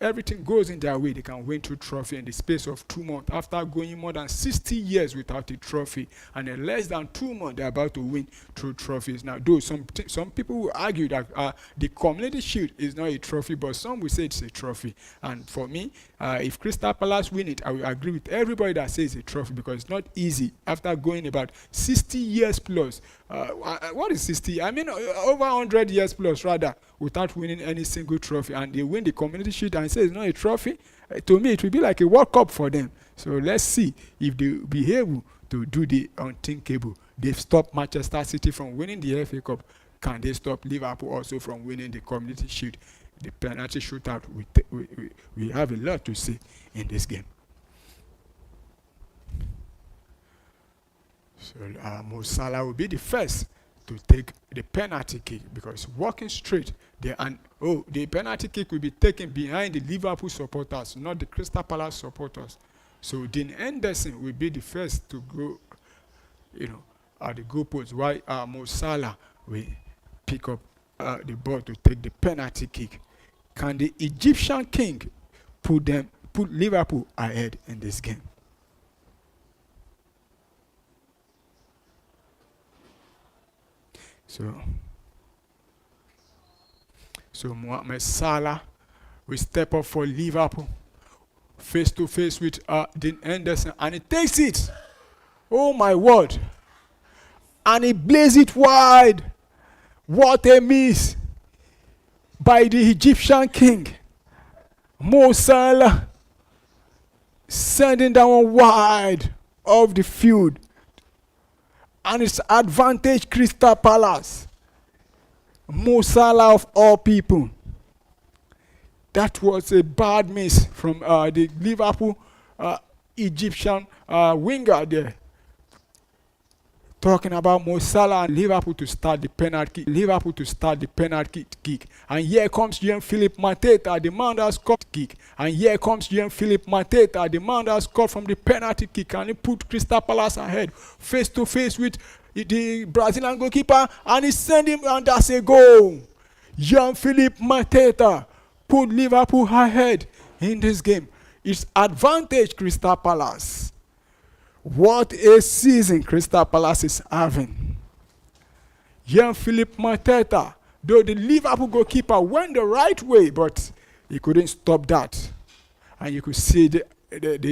everything goes in their way, they can win 2 trophies in the space of 2 months after going more than 60 years without a trophy. And in less than 2 months, they're about to win 2 trophies. Now, though some people will argue that the Community Shield is not a trophy, but some will say it's a trophy. And for me, if Crystal Palace win it, I will agree with everybody that says it's a trophy, because it's not easy after going about 60 years plus. What is 60? I mean, over 100 years plus, rather, without winning any single trophy, and they win the Community Shield and say it's not a trophy. To me, it will be like a World Cup for them. So let's see if they will be able to do the unthinkable. They've stopped Manchester City from winning the FA Cup. Can they stop Liverpool also from winning the Community Shield? the penalty shootout, we have a lot to see in this game. So Mo Salah will be the first to take the penalty kick because walking straight there, and the penalty kick will be taken behind the Liverpool supporters, not the Crystal Palace supporters. So Dean Henderson will be the first to go, at the goalpost, while Mo Salah will pick up the ball to take the penalty kick. Can the Egyptian king put Liverpool ahead in this game? So Mohamed Salah will step up for Liverpool, face to face with Dean Henderson, and he takes it. Oh my word! And he blazes it wide. What a miss by the Egyptian king. Mo Salah sending that one wide of the field. And it's advantage Crystal Palace. Mo Salah of all people. That was a bad miss from the Liverpool Egyptian winger there. Talking about Mo Salah and Liverpool to start the penalty kick. And here comes Jean-Philippe Mateta, the man that scored kick. And here comes Jean-Philippe Mateta, the man that scored from the penalty kick. And he put Crystal Palace ahead, face to face with the Brazilian goalkeeper. And he sent him, and that's a goal. Jean-Philippe Mateta put Liverpool ahead in this game. It's advantage Crystal Palace. What a season Crystal Palace is having. Jean-Philippe Mateta, though the Liverpool goalkeeper went the right way, but he couldn't stop that. And you could see the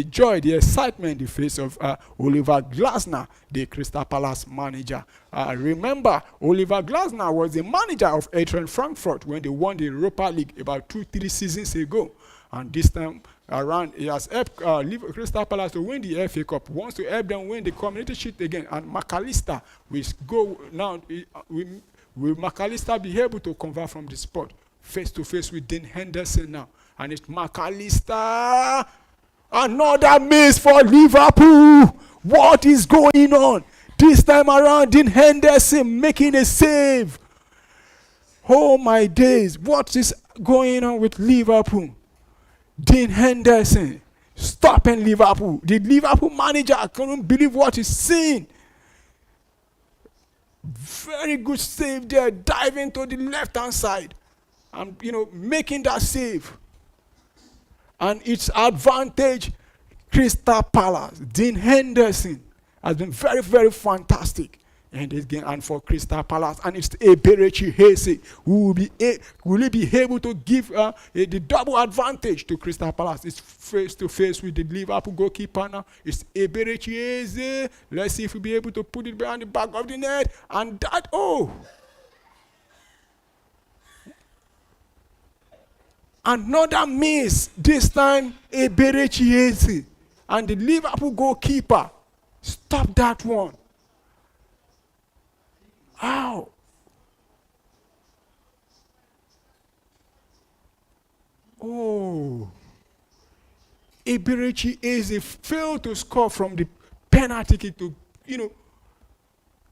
joy, the excitement in the face of Oliver Glasner, the Crystal Palace manager. Remember, Oliver Glasner was the manager of Eintracht Frankfurt when they won the Europa League about 2-3 seasons ago. And this time around, he has helped Crystal Palace to win the FA Cup. Wants to help them win the Community Shield again. And McAllister will go now. Will McAllister be able to convert from the spot face to face with Dean Henderson now? And it's McAllister. Another miss for Liverpool. What is going on? This time around, Dean Henderson making a save. Oh my days. What is going on with Liverpool? Dean Henderson stopping Liverpool. The Liverpool manager couldn't believe what he's seeing. Very good save there, diving to the left-hand side and making that save. And it's advantage Crystal Palace. Dean Henderson has been very, very fantastic in this game, and for Crystal Palace, and it's Eberechi Eze who will be able to give the double advantage to Crystal Palace. It's face to face with the Liverpool goalkeeper now. It's Eberechi Eze. Let's see if we'll be able to put it behind the back of the net, and that another miss. This time Eberechi Eze and the Liverpool goalkeeper stop that one. How? Eberechi Eze failed to score from the penalty kick to,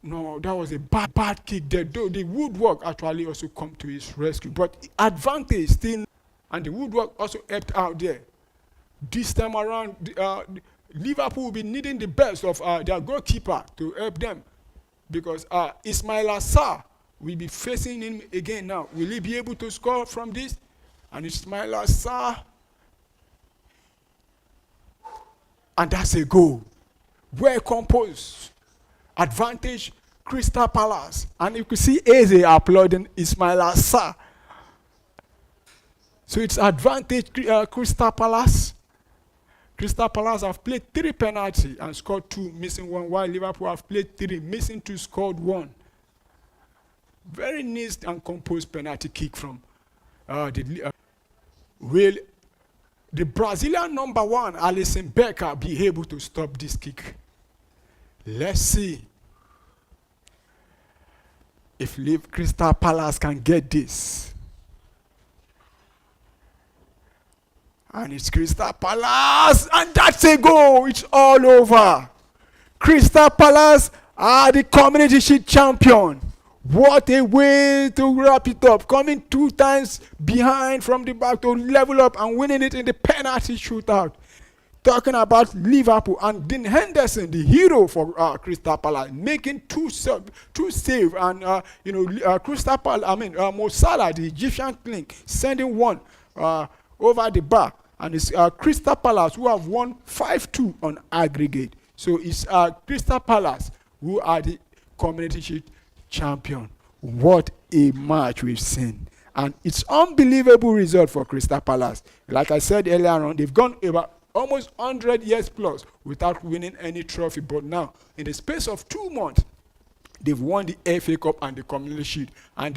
no, that was a bad kick there. Though the woodwork actually also come to his rescue. But advantage still, and the woodwork also helped out there. This time around, Liverpool will be needing the best of their goalkeeper to help them. Because Ismail Assar will be facing him again now. Will he be able to score from this? And Ismail Assar. And that's a goal. Well composed. Advantage Crystal Palace. And you can see Eze applauding Ismail Assar. So it's advantage Crystal Palace. Crystal Palace have played 3 penalties and scored 2, missing 1, while Liverpool have played 3, missing 2, scored 1. Very nice and composed penalty kick from will the Brazilian number 1, Alisson Becker, be able to stop this kick? Let's see if Crystal Palace can get this. and it's Crystal Palace, and that's a goal. It's all over. Crystal Palace are the Community Shield champion. What a way to wrap it up. Coming 2 times behind from the back to level up and winning it in the penalty shootout. Talking about Liverpool and Dean Henderson, the hero for Crystal Palace, making two save, and Crystal Palace. Mo Salah, the Egyptian king, sending one over the bar, and it's Crystal Palace who have won 5-2 on aggregate. So it's Crystal Palace who are the Community Shield champion. What a match we've seen, and it's unbelievable result for Crystal Palace. Like I said earlier on, they've gone about almost 100 years plus without winning any trophy, but now in the space of 2 months they've won the FA Cup and the Community Shield, and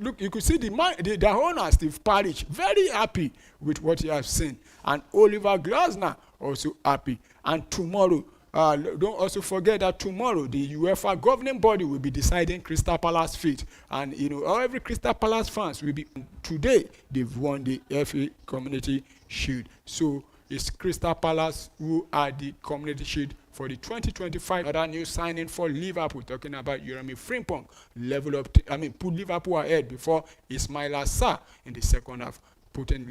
look, you could see their owner Steve Parish very happy with what he has seen, and Oliver Glasner also happy. And tomorrow, don't also forget that tomorrow the UEFA governing body will be deciding Crystal Palace fate, and every Crystal Palace fans will be. Today they've won the FA Community Shield, so it's Crystal Palace who are the Community Shield for the 2025. Another new signing for Liverpool, talking about Jeremy Frimpong, put Liverpool ahead before Ismail Assar in the second half, putting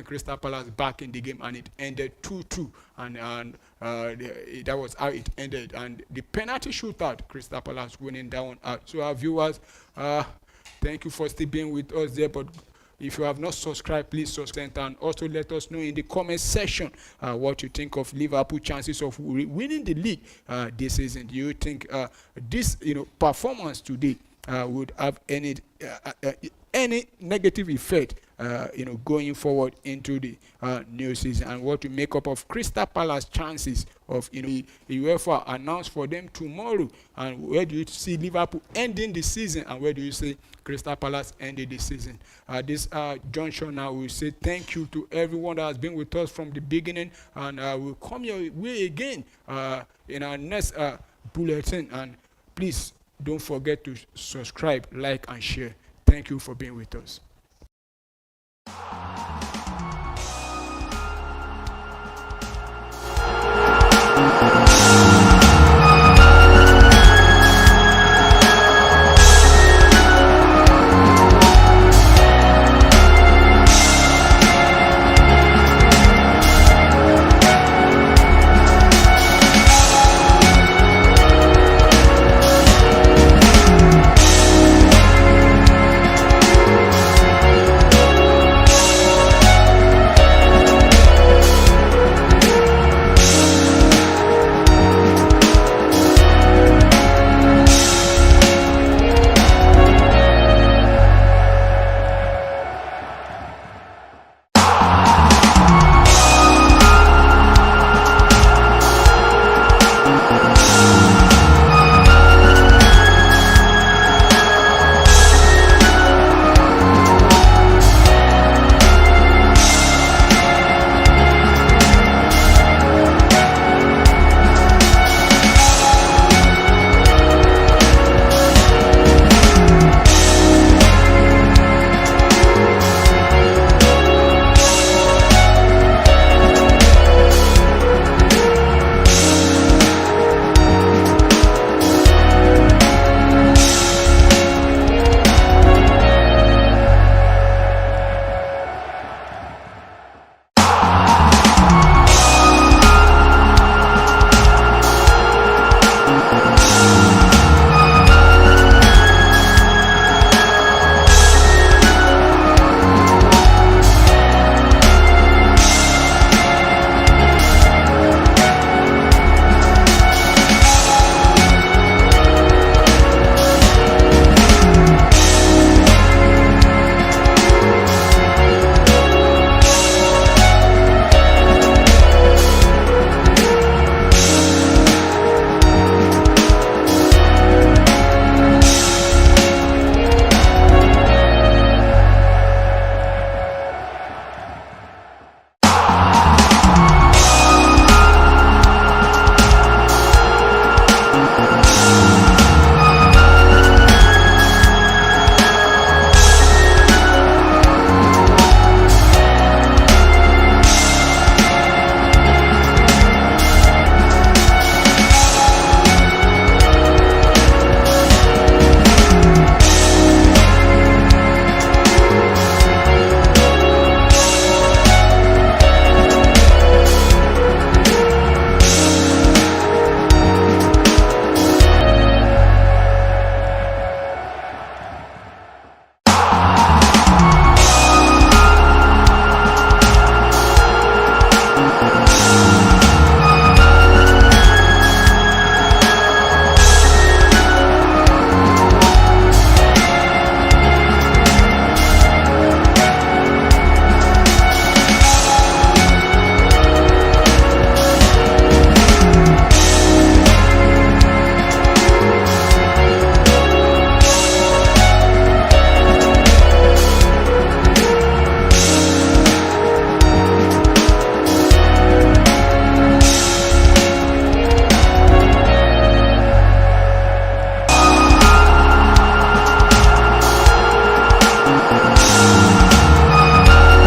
Crystal Palace back in the game, and it ended 2-2, and that was how it ended. And the penalty shootout, Crystal Palace winning that one out. So our viewers, thank you for still being with us there, but if you have not subscribed, please subscribe, and also let us know in the comment section what you think of Liverpool chances of winning the league this season. Do you think this performance today would have any negative effect going forward into the new season, and what to make up of Crystal Palace chances of the UEFA announced for them tomorrow, and where do you see Liverpool ending the season, and where do you see Crystal Palace ending the season? This junction now, we say thank you to everyone that has been with us from the beginning, and we'll come your way again in our next bulletin, and please don't forget to subscribe, like, and share. Thank you for being with us.